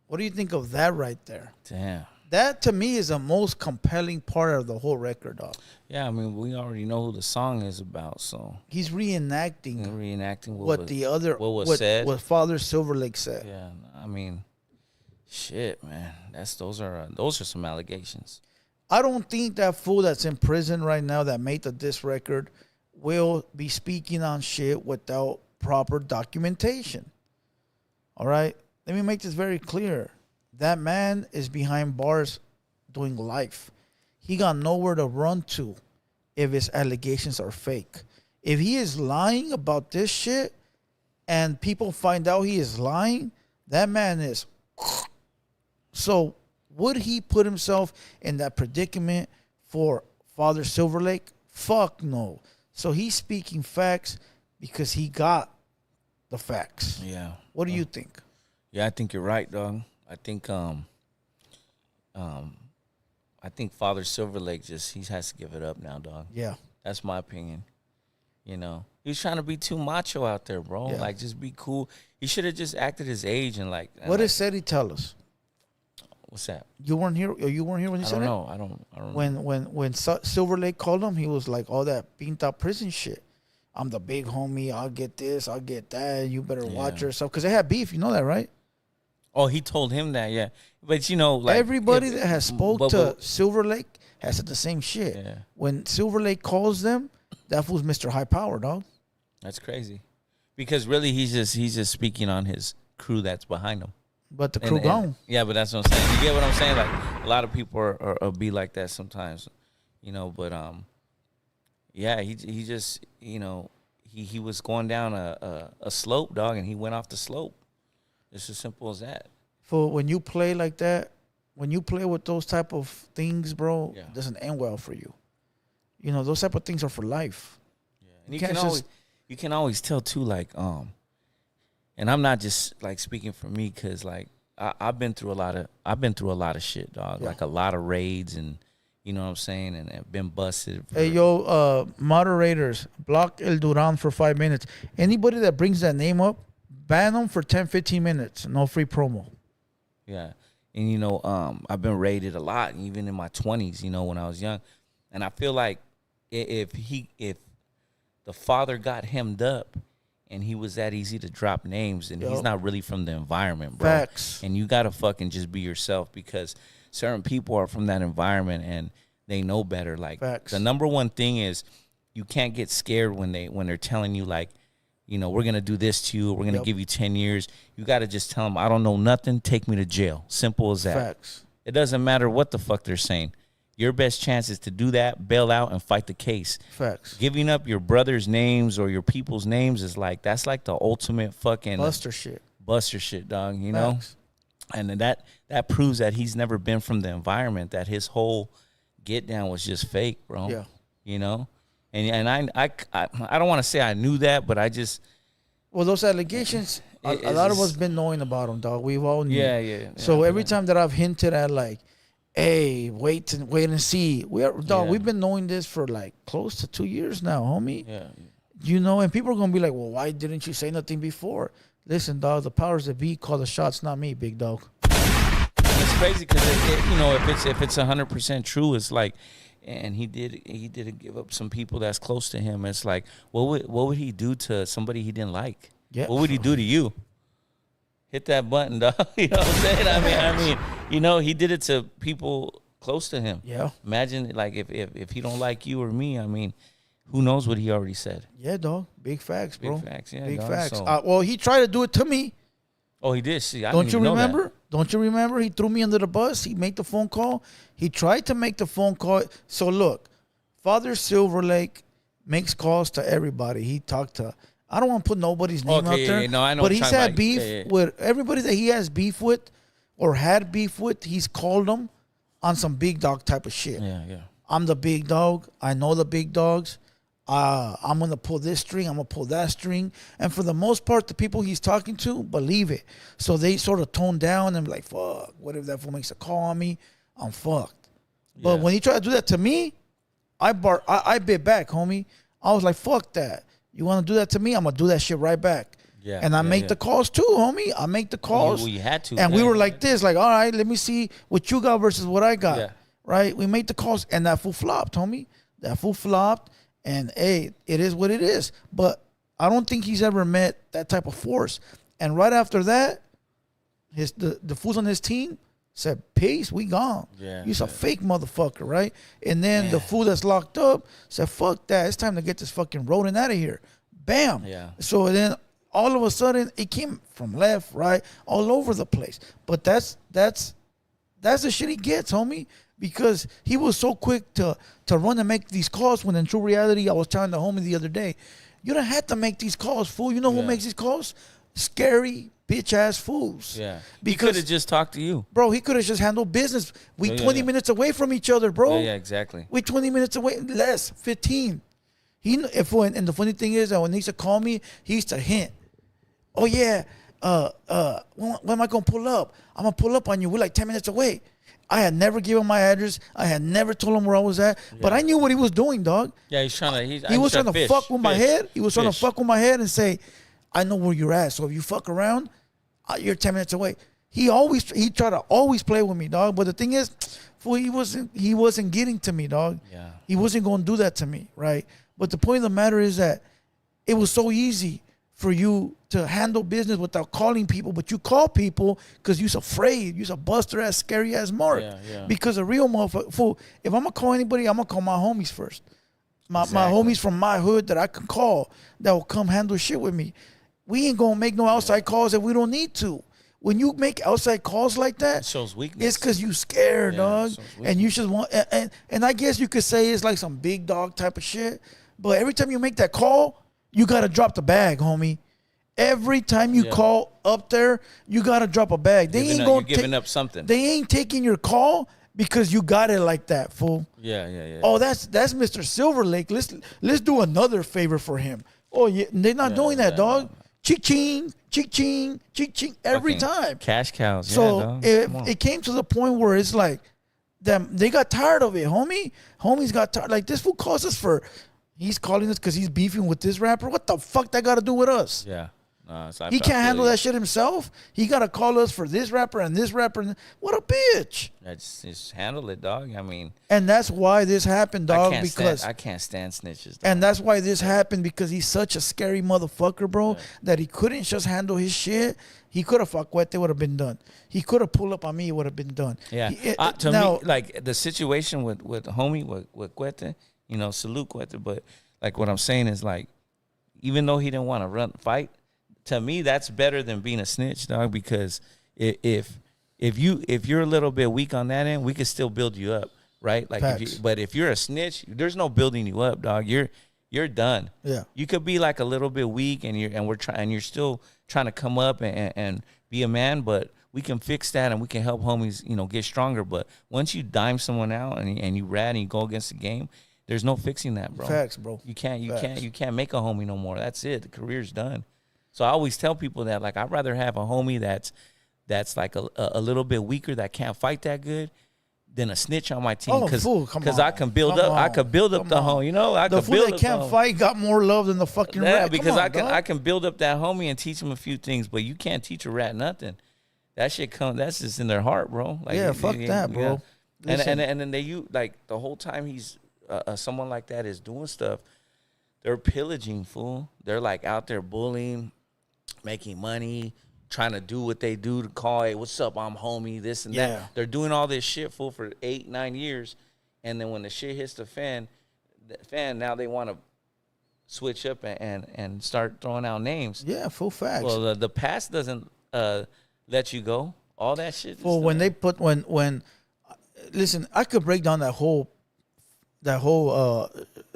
What do you think of that right there? damn. That to me is the most compelling part of the whole record, dog. Yeah, I mean, we already know who the song is about, so He's reenacting what was said. What Father Silverlake said. Yeah, I mean, shit, man. Those are some allegations. I don't think that fool that's in prison right now that made the diss record will be speaking on shit without proper documentation. All right? Let me make this very clear. That man is behind bars doing life. He got nowhere to run to if his allegations are fake. If he is lying about this shit and people find out he is lying, that man is... So would he put himself in that predicament for Father Silverlake? Fuck no. So he's speaking facts because he got the facts. Yeah. What do you think? Yeah, I think you're right, dog. I think Father Silverlake he has to give it up now, dog. Yeah. That's my opinion. He was trying to be too macho out there, bro. Yeah. Like, just be cool. He should have just acted his age and like. What did Seti tell us? What's that? You weren't here. You weren't here when he said I it. don't know. I don't know. When Silverlake called him, he was like all that pinta prison shit. I'm the big homie. I'll get this. I'll get that. You better watch yourself. Because they had beef. You know that, right? Oh, he told him that, yeah. But, you know, like... Everybody that has spoke to Silverlake has said the same shit. Yeah. When Silverlake calls them, that fool's Mr. High Power, dog. That's crazy. Because really, he's just speaking on his crew that's behind him. But the crew gone. Yeah, but that's what I'm saying. You get what I'm saying? Like, a lot of people are be like that sometimes, you know. But yeah, he just, you know, he was going down a slope, dog, and he went off the slope. It's as simple as that. For when you play like that, when you play with those type of things, bro, Yeah. it doesn't end well for you. You know, those type of things are for life. Yeah. And you can always tell too, like, and I'm not just like speaking for me, cause like I've been through a lot of shit, dog. Yeah. Like a lot of raids, and you know what I'm saying, and I've been busted. Hey, yo, moderators, block El Duran for 5 minutes. Anybody that brings that name up, ban them for 10, 15 minutes. No free promo. Yeah. And, you know, I've been raided a lot, even in my 20s, you know, when I was young. And I feel like if the father got hemmed up and he was that easy to drop names, and he's not really from the environment, bro. Facts. And you got to fucking just be yourself, because certain people are from that environment and they know better. Like, Facts. the number one thing is you can't get scared when they're telling you, like, you know, we're going to do this to you. We're going to give you 10 years. You got to just tell them, I don't know nothing. Take me to jail. Simple as that. Facts. It doesn't matter what the fuck they're saying. Your best chance is to do that, bail out, and fight the case. Facts. Giving up your brother's names or your people's names is like, that's like the ultimate fucking Buster shit. Buster shit, dog, you know? And that proves that he's never been from the environment, that his whole get down was just fake, bro. Yeah. You know? And I don't want to say I knew that, but I just... Well, those allegations, a lot of us been knowing about them, dog. We've all knew. Yeah. So every time that I've hinted at, like, hey, wait and see. We've been knowing this for, like, close to 2 years now, homie. Yeah. You know, and people are going to be like, well, why didn't you say nothing before? Listen, dog, the powers that be call the shots, not me, big dog. It's crazy because, you know, if it's 100% true, it's like... And he didn't give up some people that's close to him. It's like, what would he do to somebody he didn't like? Yeah. What would he do to you? Hit that button, dog. You know what I'm saying? I mean, you know, he did it to people close to him. Yeah. Imagine, like, if he don't like you or me, I mean, who knows what he already said? Yeah, dog. Big facts, bro. Big facts, yeah. Big dog, facts. so. Well, he tried to do it to me. Oh, he did. See, I Don't didn't you even know remember? that. Don't you remember? He threw me under the bus. He made the phone call. He tried to make the phone call. So look, Father Silverlake makes calls to everybody. He talked to. I don't want to put nobody's name out there. No, I know. But he's had beef with everybody that he has beef with or had beef with. He's called them on some big dog type of shit. Yeah. I'm the big dog. I know the big dogs. I'm going to pull this string. I'm going to pull that string. And for the most part, the people he's talking to believe it. So they sort of tone down and be like, fuck, what if that fool makes a call on me? I'm fucked. Yeah. But when he tried to do that to me, I bit back, homie. I was like, fuck that. You want to do that to me? I'm going to do that shit right back. Yeah, and I make the calls too, homie. I make the calls. Well, you had to. And we were like this, like, all right, let me see what you got versus what I got. Yeah. Right? We made the calls, and that fool flopped, homie. That fool flopped. And, hey, it is what it is. But I don't think he's ever met that type of force. And right after that, the fools on his team said, peace, we gone. Yeah, You're a fake motherfucker, right? And then the fool that's locked up said, fuck that. It's time to get this fucking rodent out of here. Bam. Yeah. So then all of a sudden, it came from left, right, all over the place. But that's the shit he gets, homie. Because he was so quick to run and make these calls when in true reality, I was telling the homie the other day, you don't have to make these calls, fool. You know who makes these calls? Scary, bitch-ass fools. Yeah. Because, he could have just talked to you. Bro, he could have just handled business. We 20 minutes away from each other, bro. Yeah, exactly. We 20 minutes away, less, 15. And the funny thing is that when he used to call me, he used to hint. Oh, yeah, when am I going to pull up? I'm going to pull up on you. We're like 10 minutes away. I had never given my address. I had never told him where I was at. Yeah. But I knew what he was doing, dog. Yeah, he's trying to. He was trying to fuck with my head. He was trying to fuck with my head and say, I know where you're at. So if you fuck around, you're 10 minutes away. He tried to always play with me, dog. But the thing is, fool, he wasn't getting to me, dog. Yeah. He wasn't going to do that to me, right? But the point of the matter is that it was so easy for you to handle business without calling people, but you call people because you're afraid. You're a buster ass, scary ass mark. Yeah. Because a real motherfucker, fool, if I'm gonna call anybody, I'm gonna call my homies first. My homies from my hood that I can call that will come handle shit with me. We ain't gonna make no outside calls if we don't need to. When you make outside calls like that, It shows weakness. it's because you scared, dog. it shows And you should want, and I guess you could say it's like some big dog type of shit. But every time you make that call, you gotta drop the bag, homie. Every time you call up there, you gotta drop a bag. They ain't gonna giving up something. They ain't taking your call because you got it like that, fool. Yeah. Oh, that's Mr. Silverlake. Let's do another favor for him. Oh, yeah, they're not doing that, dog. Ching, ching, every time. Cash cows. So it came to the point where it's like, them they got tired of it, homie. Homies got tired. Like, this fool calls us for, he's calling us because he's beefing with this rapper. What the fuck that got to do with us? Yeah. He can't handle that shit himself. He got to call us for this rapper and this rapper. What a bitch. Just handle it, dog. I mean. And that's why this happened, dog. I can't stand snitches, dog. And that's why this happened, because he's such a scary motherfucker, bro, that he couldn't just handle his shit. He could have fucked with it, would have been done. He could have pulled up on me, it would have been done. Yeah. To me, like the situation with homie, with Cuete, you know, salute Cuete. But like what I'm saying is, like, even though he didn't want to fight, to me, that's better than being a snitch, dog, because if you're a little bit weak on that end, we can still build you up, right? Like, but if you're a snitch, there's no building you up, dog. You're done. Yeah. You could be like a little bit weak, and you're still trying to come up and be a man, but we can fix that and we can help homies, you know, get stronger. But once you dime someone out and you rat and you go against the game, there's no fixing that, bro. Facts, bro. You can't make a homie no more. That's it. The career's done. So I always tell people that, like, I'd rather have a homie that's like a little bit weaker, that can't fight that good, than a snitch on my team. Because I can build up. I could build up the home. You know, the fool that can't fight got more love than the fucking rat. Because I can build up that homie and teach him a few things, but you can't teach a rat nothing. That shit that's just in their heart, bro. Like, fuck that, bro. And then like the whole time he's someone like that is doing stuff, they're pillaging, fool. They're like out there bullying, making money, trying to do what they do to call, hey, what's up, I'm homie, this and that. They're doing all this shit, fool, for 8-9 years. And then when the shit hits the fan, now they want to switch up and start throwing out names. Yeah, full facts. Well, the past doesn't let you go. All that shit. Well, listen, I could break down that whole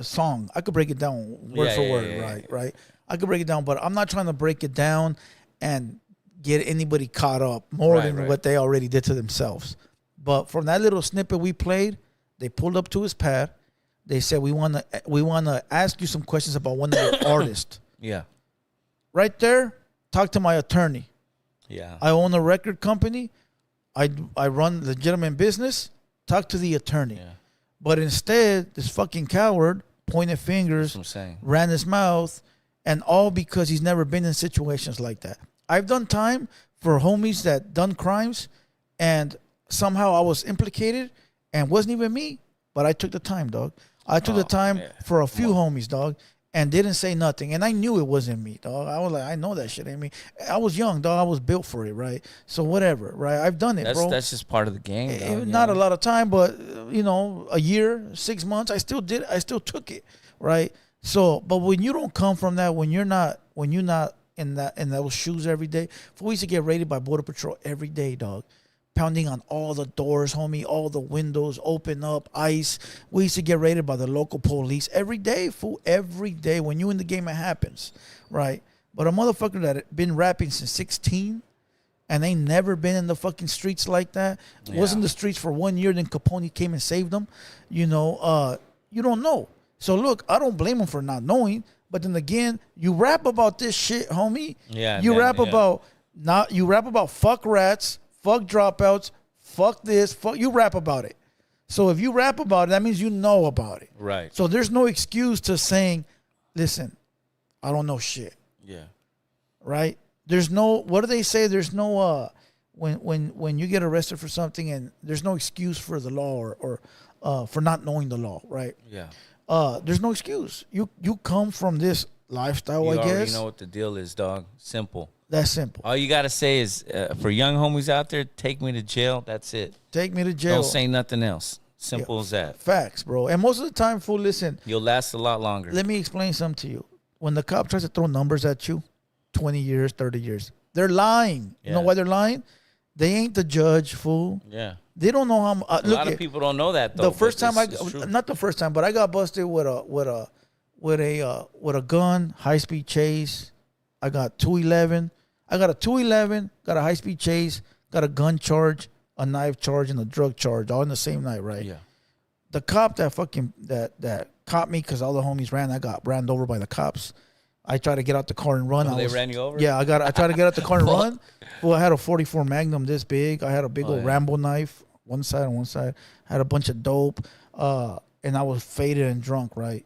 song. I could break it down word for word, right? I could break it down, but I'm not trying to break it down and get anybody caught up more than what they already did to themselves. But from that little snippet we played, they pulled up to his pad. They said, we want to ask you some questions about one of your artists. Yeah. Right there, talk to my attorney. Yeah. I own a record company. I run legitimate business. Talk to the attorney. Yeah. But instead, this fucking coward pointed fingers, ran his mouth, and all because he's never been in situations like that. I've done time for homies that done crimes, and somehow I was implicated, and wasn't even me, but I took the time, dog. I took the time for a few homies, dog, and didn't say nothing. And I knew it wasn't me, dog. I was like, I know that shit ain't me. I was young, dog. I was built for it, right? So whatever, right? I've done it, bro. That's just part of the game, dog. Not a lot of time, but, a year, 6 months, I still took it, right? So, but when you don't come from that, when you're not in those shoes every day, we used to get raided by Border Patrol every day, dog. Pounding on all the doors, homie, all the windows, open up, ice. We used to get raided by the local police every day, fool, every day. When you in the game, it happens, right? But a motherfucker that had been rapping since 16 and ain't never been in the fucking streets like that, was in the streets for 1 year, then Capone came and saved them, you don't know. So look, I don't blame him for not knowing, but then again, you rap about this shit, homie. Yeah. You rap about fuck rats, fuck dropouts, fuck this, you rap about it. So if you rap about it, that means you know about it. Right. So there's no excuse to saying, listen, I don't know shit. Yeah. Right? There's no, what do they say? There's no when you get arrested for something, and there's no excuse for the law or for not knowing the law, right? Yeah. There's no excuse. You come from this lifestyle, You I already guess. know what the deal is, dog. Simple. That's simple. All you gotta say is, for young homies out there, take me to jail. That's it. Take me to jail. Don't say nothing else. Simple as that. Facts, bro. And most of the time, fool, listen, You'll last a lot longer. let me explain something to you. When the cop tries to throw numbers at you, 20 years, 30 years, they're lying. You know Yeah. why they're lying? They ain't the judge, fool. Yeah. They don't know how. A lot of people don't know that though. The first but time it's true. not the first time, but I got busted with a gun, high speed chase. I got 211. I got a 211, got a high speed chase, got a gun charge, a knife charge, and a drug charge, all in the same night, right? Yeah. The cop that caught me because all the homies ran. I got ran over by the cops. I tried to get out the car and run. They ran you over? Yeah, I tried to get out the car and run. Well, I had a 44 Magnum this big. I had a big old Rambo knife, one side on one side. I had a bunch of dope, and I was faded and drunk, right?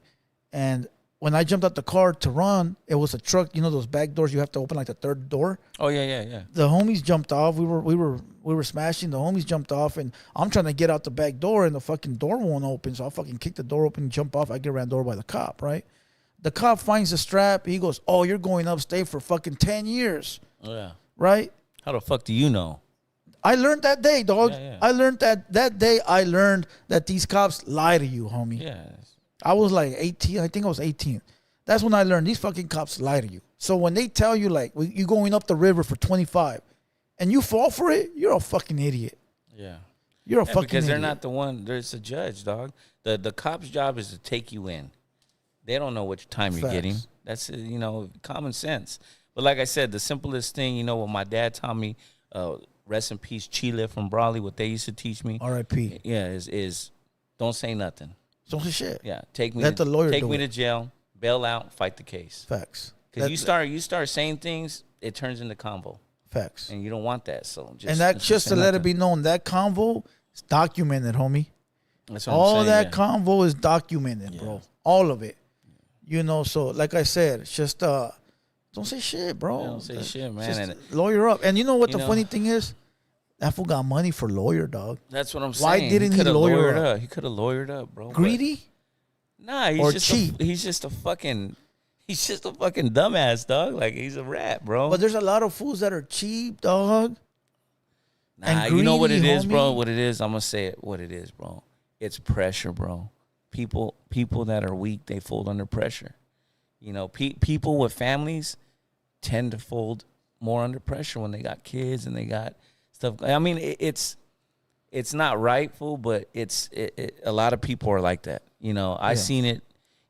And when I jumped out the car to run, it was a truck. You know those back doors you have to open, like the third door. Oh yeah. The homies jumped off. We were smashing. The homies jumped off, and I'm trying to get out the back door, and the fucking door won't open. So I fucking kick the door open, jump off. I get ran over by the cop, right? The cop finds the strap. He goes, "Oh, you're going upstate for fucking 10 years." Oh, yeah. Right? How the fuck do you know? I learned that day, dog. Yeah. I learned that day. I learned that these cops lie to you, homie. Yeah. I was like 18. I think I was 18. That's when I learned these fucking cops lie to you. So when they tell you, like, you going up the river for 25 and you fall for it, you're a fucking idiot. Yeah. You're a fucking because they're idiot. not the one. There's a judge, dog. The cop's job is to take you in. They don't know what time you're Facts. getting. That's common sense. But like I said, the simplest thing, what my dad taught me, rest in peace, Chile from Brawley, what they used to teach me. R.I.P. Yeah, is don't say nothing. Don't say shit. Yeah, take me. Let the lawyer take do me it. to jail, bail out, fight the case. Facts. Because you start saying things, it turns into convo, Facts. and you don't want that. So just And that just say to let it nothing. be known, that convo is documented, homie. That's what I'm All saying, that yeah. convo is documented, bro. All of it. So like I said, it's just don't say shit, bro. Yeah, don't say shit, man. Just And lawyer up. And you know what you the know- funny thing is? That fool got money for lawyer, dog. That's what I'm saying. Why didn't he coulda lawyer lawyered up? He could have lawyered up, bro. but- Greedy? Nah, Or he's cheap? just a fucking dumbass, dog. Like he's a rat, bro. But there's a lot of fools that are cheap, dog. Nah, and you know what it greedy, is, bro. homie. What it is, I'm gonna say it. What it is, bro. It's pressure, bro. People that are weak, they fold under pressure. People with families tend to fold more under pressure when they got kids and they got stuff. I mean, it's not rightful, but a lot of people are like that. I seen it.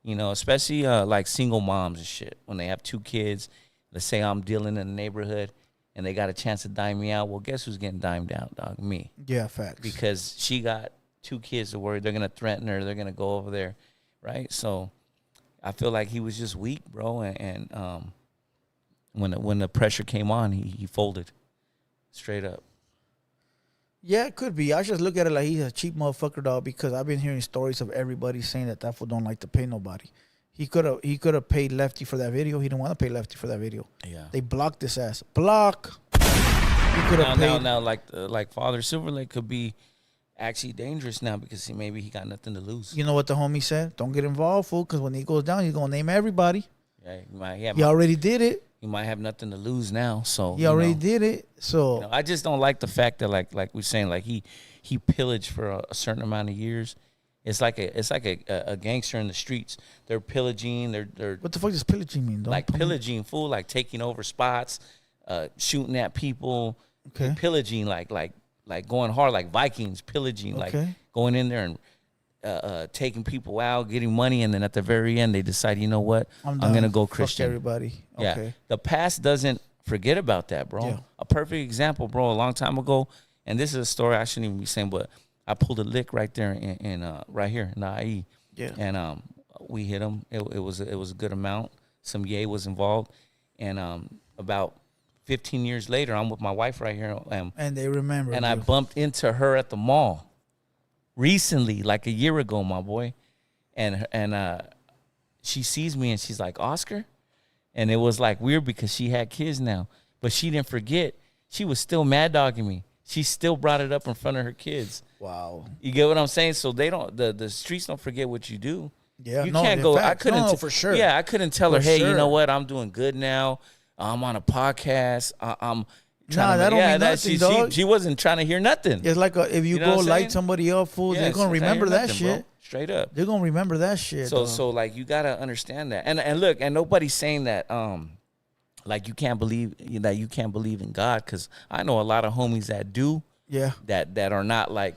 Especially like single moms and shit when they have 2 kids. Let's say I'm dealing in the neighborhood and they got a chance to dime me out. Well, guess who's getting dimed out, dog? Me. Yeah, facts. Because she got 2 kids to worry. They're going to threaten her. They're going to go over there, right? So I feel like he was just weak, bro. And when the pressure came on, he folded straight up. Yeah, it could be. I just look at it like he's a cheap motherfucker, dog, because I've been hearing stories of everybody saying that fool don't like to pay nobody. He could have paid Lefty for that video. He didn't want to pay Lefty for that video. Yeah. They blocked this ass. Block. He could have paid. Now, like Father Silverlake could be actually dangerous now because maybe he got nothing to lose. You know what the homie said? Don't get involved, fool, because when he goes down, he's going to name everybody. Yeah, He already did it. he might have nothing to lose now. So He already did it. So I just don't like the fact that like we're saying, like he pillaged for a certain amount of years. It's like a gangster in the streets. They're pillaging. They're what the fuck does pillaging mean, dog? like pillaging, fool, like taking over spots, shooting at people. Okay. Pillaging, like going hard, like Vikings pillaging, like Okay. going in there and taking people out, getting money, and then at the very end they decide, you know what, I'm done. gonna go Fuck Christian. everybody. Yeah, Okay. the past doesn't forget about that, bro. Yeah. A perfect example, bro. A long time ago, and this is a story I shouldn't even be saying, but I pulled a lick right there in right here in the IE. Yeah. And we hit him. It was a good amount. Some yay was involved, and about 15 years later, I'm with my wife right here, And they remember. and I you. bumped into her at the mall recently, like a year ago, my boy, and she sees me and she's like, Oscar, and it was like weird because she had kids now, but she didn't forget. She was still mad dogging me. She still brought it up in front of her kids. Wow. You get what I'm saying? So they don't the streets don't forget what you do. Yeah, you no, can't in go. I fact. couldn't No, for sure. Yeah, I couldn't tell her, For hey, you sure. know what? I'm doing good now. I'm on a podcast. I'm trying to. That don't mean nothing, dog. She wasn't trying to hear nothing. It's like if you You know go what I'm light saying? somebody up, fool, Yeah, they're gonna she's not remember hearing that nothing, bro. shit. Straight up. They're gonna remember that shit. So dog. like you gotta understand that. And look, and nobody's saying that like you can't believe in God, because I know a lot of homies that do. Yeah. That are not like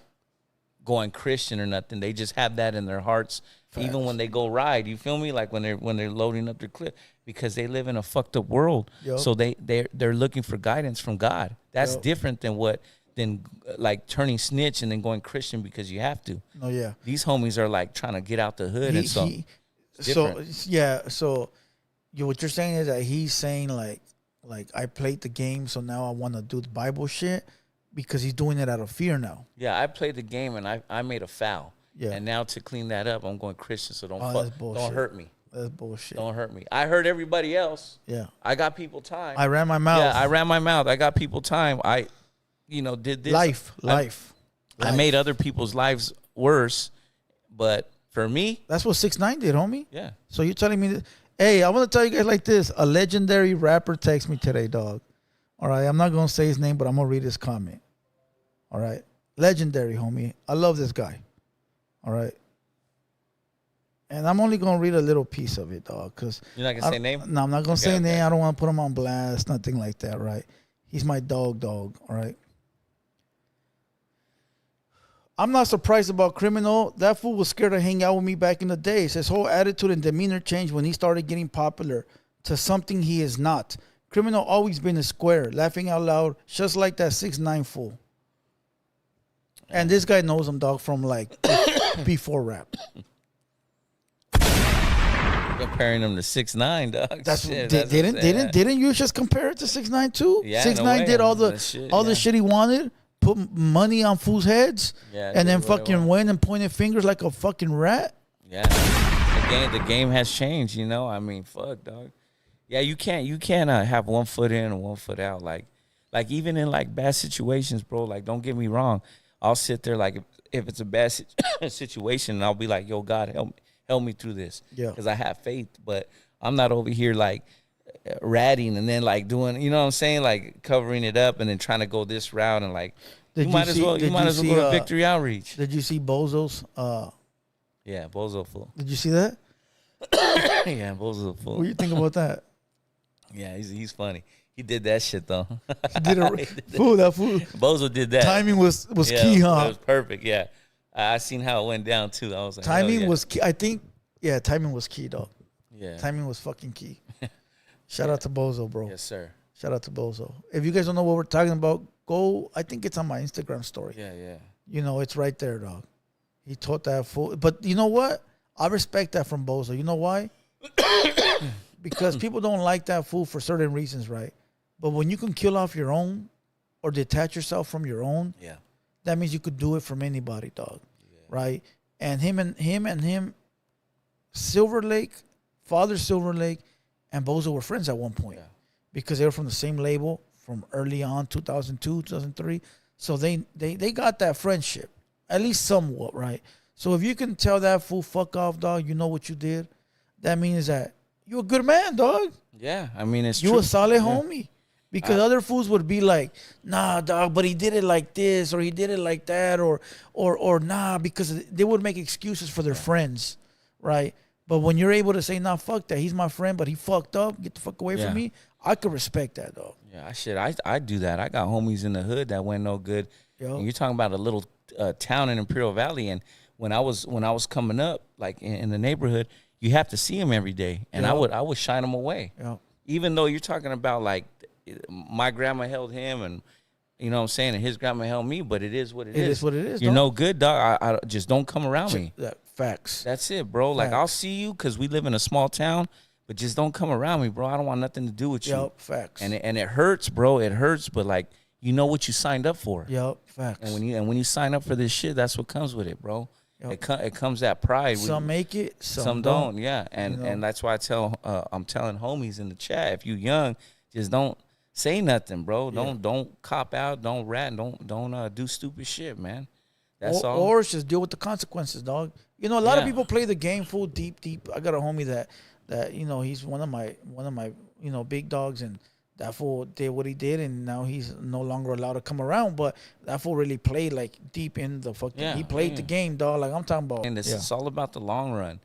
going Christian or nothing. They just have that in their hearts. Facts. Even when they go ride, you feel me? Like when they're loading up their clip, because they live in a fucked up world. Yup. So they're looking for guidance from God. That's Yup. different than like turning snitch and then going Christian because you have to. Oh yeah. These homies are like trying to get out the hood and so. So what you're saying is that he's saying like I played the game, so now I want to do the Bible shit because he's doing it out of fear now. Yeah, I played the game and I made a foul. Yeah. And now to clean that up, I'm going Christian, so that's don't bullshit. hurt me. That's bullshit. Don't hurt me. I hurt everybody else. Yeah. I got people time. I ran my mouth. Yeah, I ran my mouth. I got people time. I did this. Life. I made other people's lives worse, but for me, That's what 6ix9ine did, homie. yeah. So you're telling me that? Hey, I want to tell you guys like this. A legendary rapper texted me today, dog. All right, I'm not gonna say his name, but I'm gonna read his comment. All right, legendary, homie. I love this guy. All right. And I'm only gonna read a little piece of it, dog. Cause You're not gonna say name? No, I'm not gonna say okay. name. I don't want to put him on blast, nothing like that, right? He's my dog. All right. I'm not surprised about Criminal. That fool was scared to hang out with me back in the days. His whole attitude and demeanor changed when he started getting popular to something he is not. Criminal always been a square, laughing out loud, just like that 6ix9ine fool. And this guy knows him, dog, from like before rap. Comparing them to 6ix9ine, dog. That's Shit, didn't you just compare it to 6ix9ine too? Yeah, in a 6ix9ine way. did all The the shit he wanted, put money on fools' heads, Yeah, and then did what he fucking went and pointed fingers like a fucking rat. Yeah, the game has changed. I mean, fuck, dog. Yeah, you can't have 1 foot in and 1 foot out. Like even in like bad situations, bro. Like, don't get me wrong. I'll sit there like if it's a bad situation, and I'll be like, yo, God, help me through this. Yeah. Because I have faith, but I'm not over here like ratting and then like doing, you know what I'm saying, like covering it up and then trying to go this route and like you might as well go to Victory Outreach. Did you see Bozo's? Yeah, Bozo fool. Did you see that? Yeah, Bozo fool. What do you think about that? Yeah, he's funny. He did that shit though. He did that fool. Bozo did that. Timing was Yeah, key, huh? It was perfect. Yeah, I seen how it went down too. I was like, Timing yeah. was key. I think, yeah, timing was key, dog. Yeah. Timing was fucking key. Shout out to Bozo, bro. Yes, sir. Shout out to Bozo. If you guys don't know what we're talking about, go. I think it's on my Instagram story. Yeah. It's right there, dog. He taught that fool. But you know what? I respect that from Bozo. You know why? Because people don't like that fool for certain reasons, right? But when you can kill off your own or detach yourself from your own, Yeah. that means you could do it from anybody, dog. Right? And him, Silverlake, Father Silverlake, and Bozo were friends at one point because they were from the same label from early on, 2002, 2003. So they got that friendship, at least somewhat, right? So if you can tell that fool, fuck off, dog, you know what you did, that means that you're a good man, dog. Yeah, I mean, it's You true. a solid homie. Because other fools would be like, nah, dog, but he did it like this, or he did it like that, or nah, because they would make excuses for their friends, right? But when you're able to say, nah, fuck that, he's my friend, but he fucked up, get the fuck away from me, I could respect that, dog. Yeah, I do that. I got homies in the hood that went no good. Yo. And you're talking about a little town in Imperial Valley, and when I was coming up, like in the neighborhood, you have to see him every day, and I would shine him away. Yeah. Even though you're talking about like my grandma held him, and you know what I'm saying, and his grandma held me, but it is what it is. It is what it is, You're dog. no good, dog. I just don't come around me. Facts. That's it, bro. Like, I'll see you because we live in a small town, but just don't come around me, bro. I don't want nothing to do with you. Yup, facts. And it hurts, bro. It hurts, but like, you know what you signed up for. Yup, facts. And when you sign up for this shit, that's what comes with it, bro. Yep. It comes that pride. Some make it, some don't. Yeah, and You know? and that's why I'm telling homies in the chat, if you young, just don't say nothing, bro. Don't cop out. Don't rat. Don't do stupid shit, man. That's all. Or just deal with the consequences, dog. You know, a lot of Yeah. people play the game full deep. I got a homie that you know, he's one of my you know, big dogs, and that fool did what he did, and now he's no longer allowed to come around. But that fool really played like deep in the fucking. Yeah, he played the game, dog. Like I'm talking about. And it's all about the long run.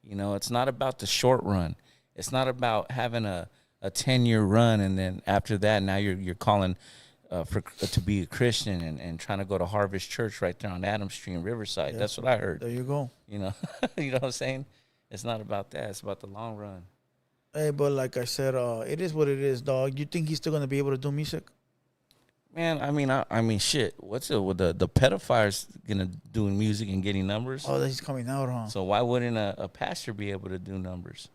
You know, it's not about the short run. It's not about having a 10-year run, and then after that, now you're calling to be a Christian and trying to go to Harvest Church right there on Adams Street in Riverside. Yeah. That's what I heard. There you go. You know, you know what I'm saying? It's not about that. It's about the long run. Hey, but like I said, it is what it is, dog. You think he's still gonna be able to do music? Man, I mean, shit. What's it with the pedophiles gonna doing music and getting numbers? Oh, he's coming out, huh? So why wouldn't a pastor be able to do numbers?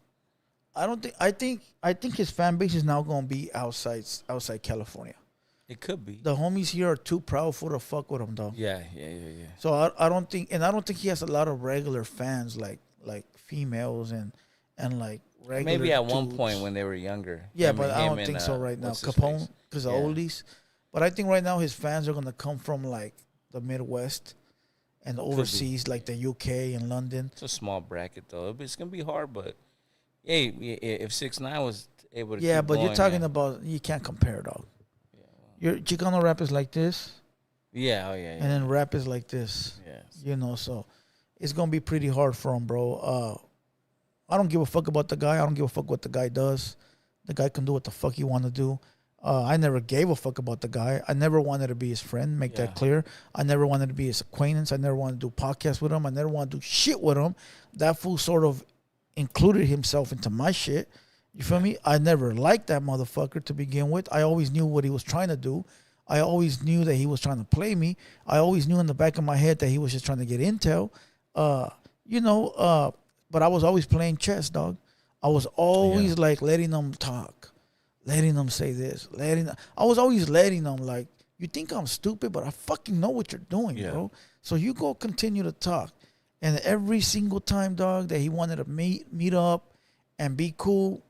I don't think. I think his fan base is now gonna be outside California. It could be. The homies here are too proudful to fuck with him, dog. Yeah. So I don't think he has a lot of regular fans like females and like regular. Maybe at one dudes. point when they were younger. Yeah, Him but I and- don't him think and, so right now. what's his Capone, face? because the Yeah. oldies. But I think right now his fans are gonna come from like the Midwest and overseas, like the UK and London. It's a small bracket though. It's gonna be hard, but hey, if 6ix9ine was able to, Yeah, keep but going, you're talking about, you can't compare, dog. Your Chicano rap is like this, yeah, and then rap is like this. Yes. You know, so it's gonna be pretty hard for him, bro. I don't give a fuck about the guy. I don't give a fuck what the guy does. The guy can do what the fuck he want to do. I never gave a fuck about the guy. I never wanted to be his friend. Make that clear. I never wanted to be his acquaintance. I never wanted to do podcasts with him. I never wanted to do shit with him. That fool sort of included himself into my shit. You feel me? I never liked that motherfucker to begin with. I always knew what he was trying to do. I always knew that he was trying to play me. I always knew in the back of my head that he was just trying to get intel. But I was always playing chess, dog. I was always like letting them talk, letting them say this, I was always letting them, like, you think I'm stupid, but I fucking know what you're doing, bro. So you go continue to talk. And every single time, dog, that he wanted to meet up and be cool,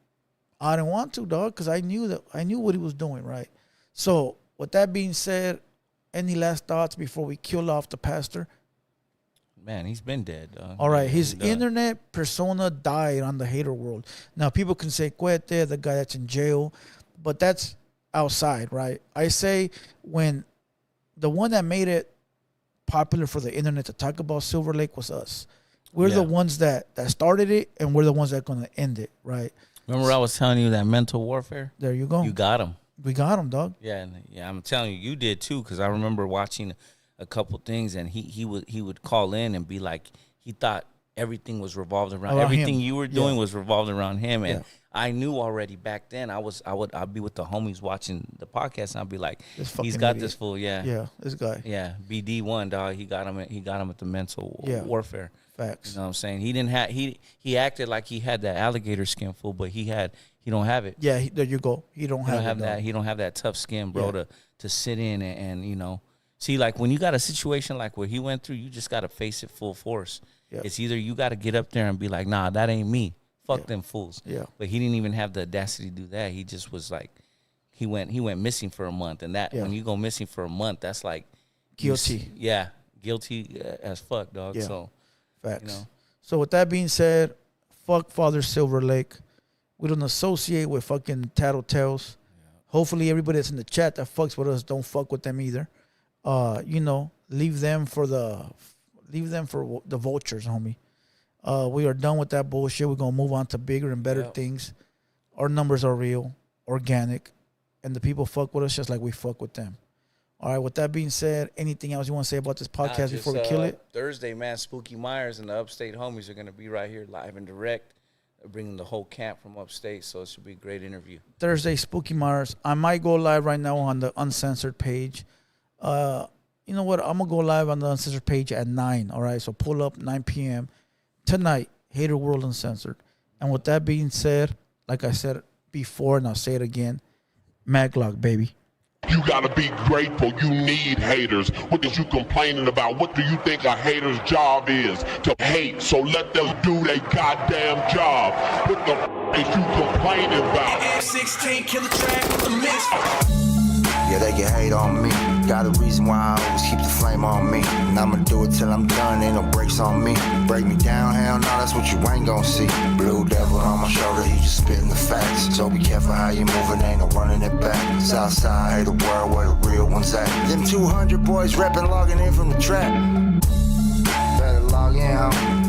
I didn't want to, dog, because I knew what he was doing, right? So with that being said, any last thoughts before we kill off the pastor? Man, he's been dead, dog. All right, He's his done. internet persona died on the hater world. Now, people can say Cuete, the guy that's in jail, but that's outside, right? I say when the one that made it popular for the internet to talk about Silverlake was us. We're the ones that started it, and we're the ones that are going to end it, right? Remember I was telling you that mental warfare? There you go. You got him. We got him, dog. Yeah, I'm telling you, you did too, because I remember watching a couple things, and he would call in and be like, he thought everything was revolved around everything him. you were doing Yeah. was revolved around him, and Yeah. I knew already back then. I'd be with the homies watching the podcast, and I'd be like, This he's fucking got idiot. this fool, yeah, Yeah, this guy. yeah, BD1 dog, he got him at the mental warfare. Facts. You know what I'm saying? He didn't have he acted like he had that alligator skin fool, but he don't have it. Yeah, there you go. He don't He have, don't have it, that. dog. He don't have that tough skin, bro, Yeah. to sit in and you know, see, like when you got a situation like what he went through, you just got to face it full force. Yeah. It's either you got to get up there and be like, nah, that ain't me. Fuck them fools. Yeah. But he didn't even have the audacity to do that. He just was like, he went missing for a month, and that when you go missing for a month, that's like Guilty. guilty as fuck, dog. Yeah. So Facts. you know. So with that being said, fuck Father Silverlake. We don't associate with fucking tattletales. Hopefully everybody that's in the chat that fucks with us don't fuck with them either. Leave them for the vultures, homie. We are done with that bullshit. We're gonna move on to bigger and better things. Our numbers are real, organic, and the people fuck with us just like we fuck with them. All right, with that being said, anything else you want to say about this podcast before we kill it? Thursday, man, Spooky Myers and the Upstate homies are going to be right here live and direct. They're bringing the whole camp from Upstate, so it should be a great interview. Thursday, Spooky Mars. I might go live right now on the Uncensored page. You know what? I'm going to go live on the Uncensored page at 9, all right? So pull up 9 p.m. tonight, Hater World Uncensored. And with that being said, like I said before, and I'll say it again, Maglock, baby. You gotta be grateful. You need haters. What is you complaining about? What do you think a hater's job is? To hate. So let them do their goddamn job. What the is you complaining about? F-16 killer track with the mix. Yeah, they can hate on me. Got a reason why I always keep the flame on me. And I'ma do it till I'm done, ain't no brakes on me. Break me down, hell no, that's what you ain't gon' see. Blue devil on my shoulder, he just spitting the facts. So be careful how you move it, ain't no running it back. Southside, hate the world where the real ones at. Them 200 boys reppin', logging in from the trap. Better log in, homie.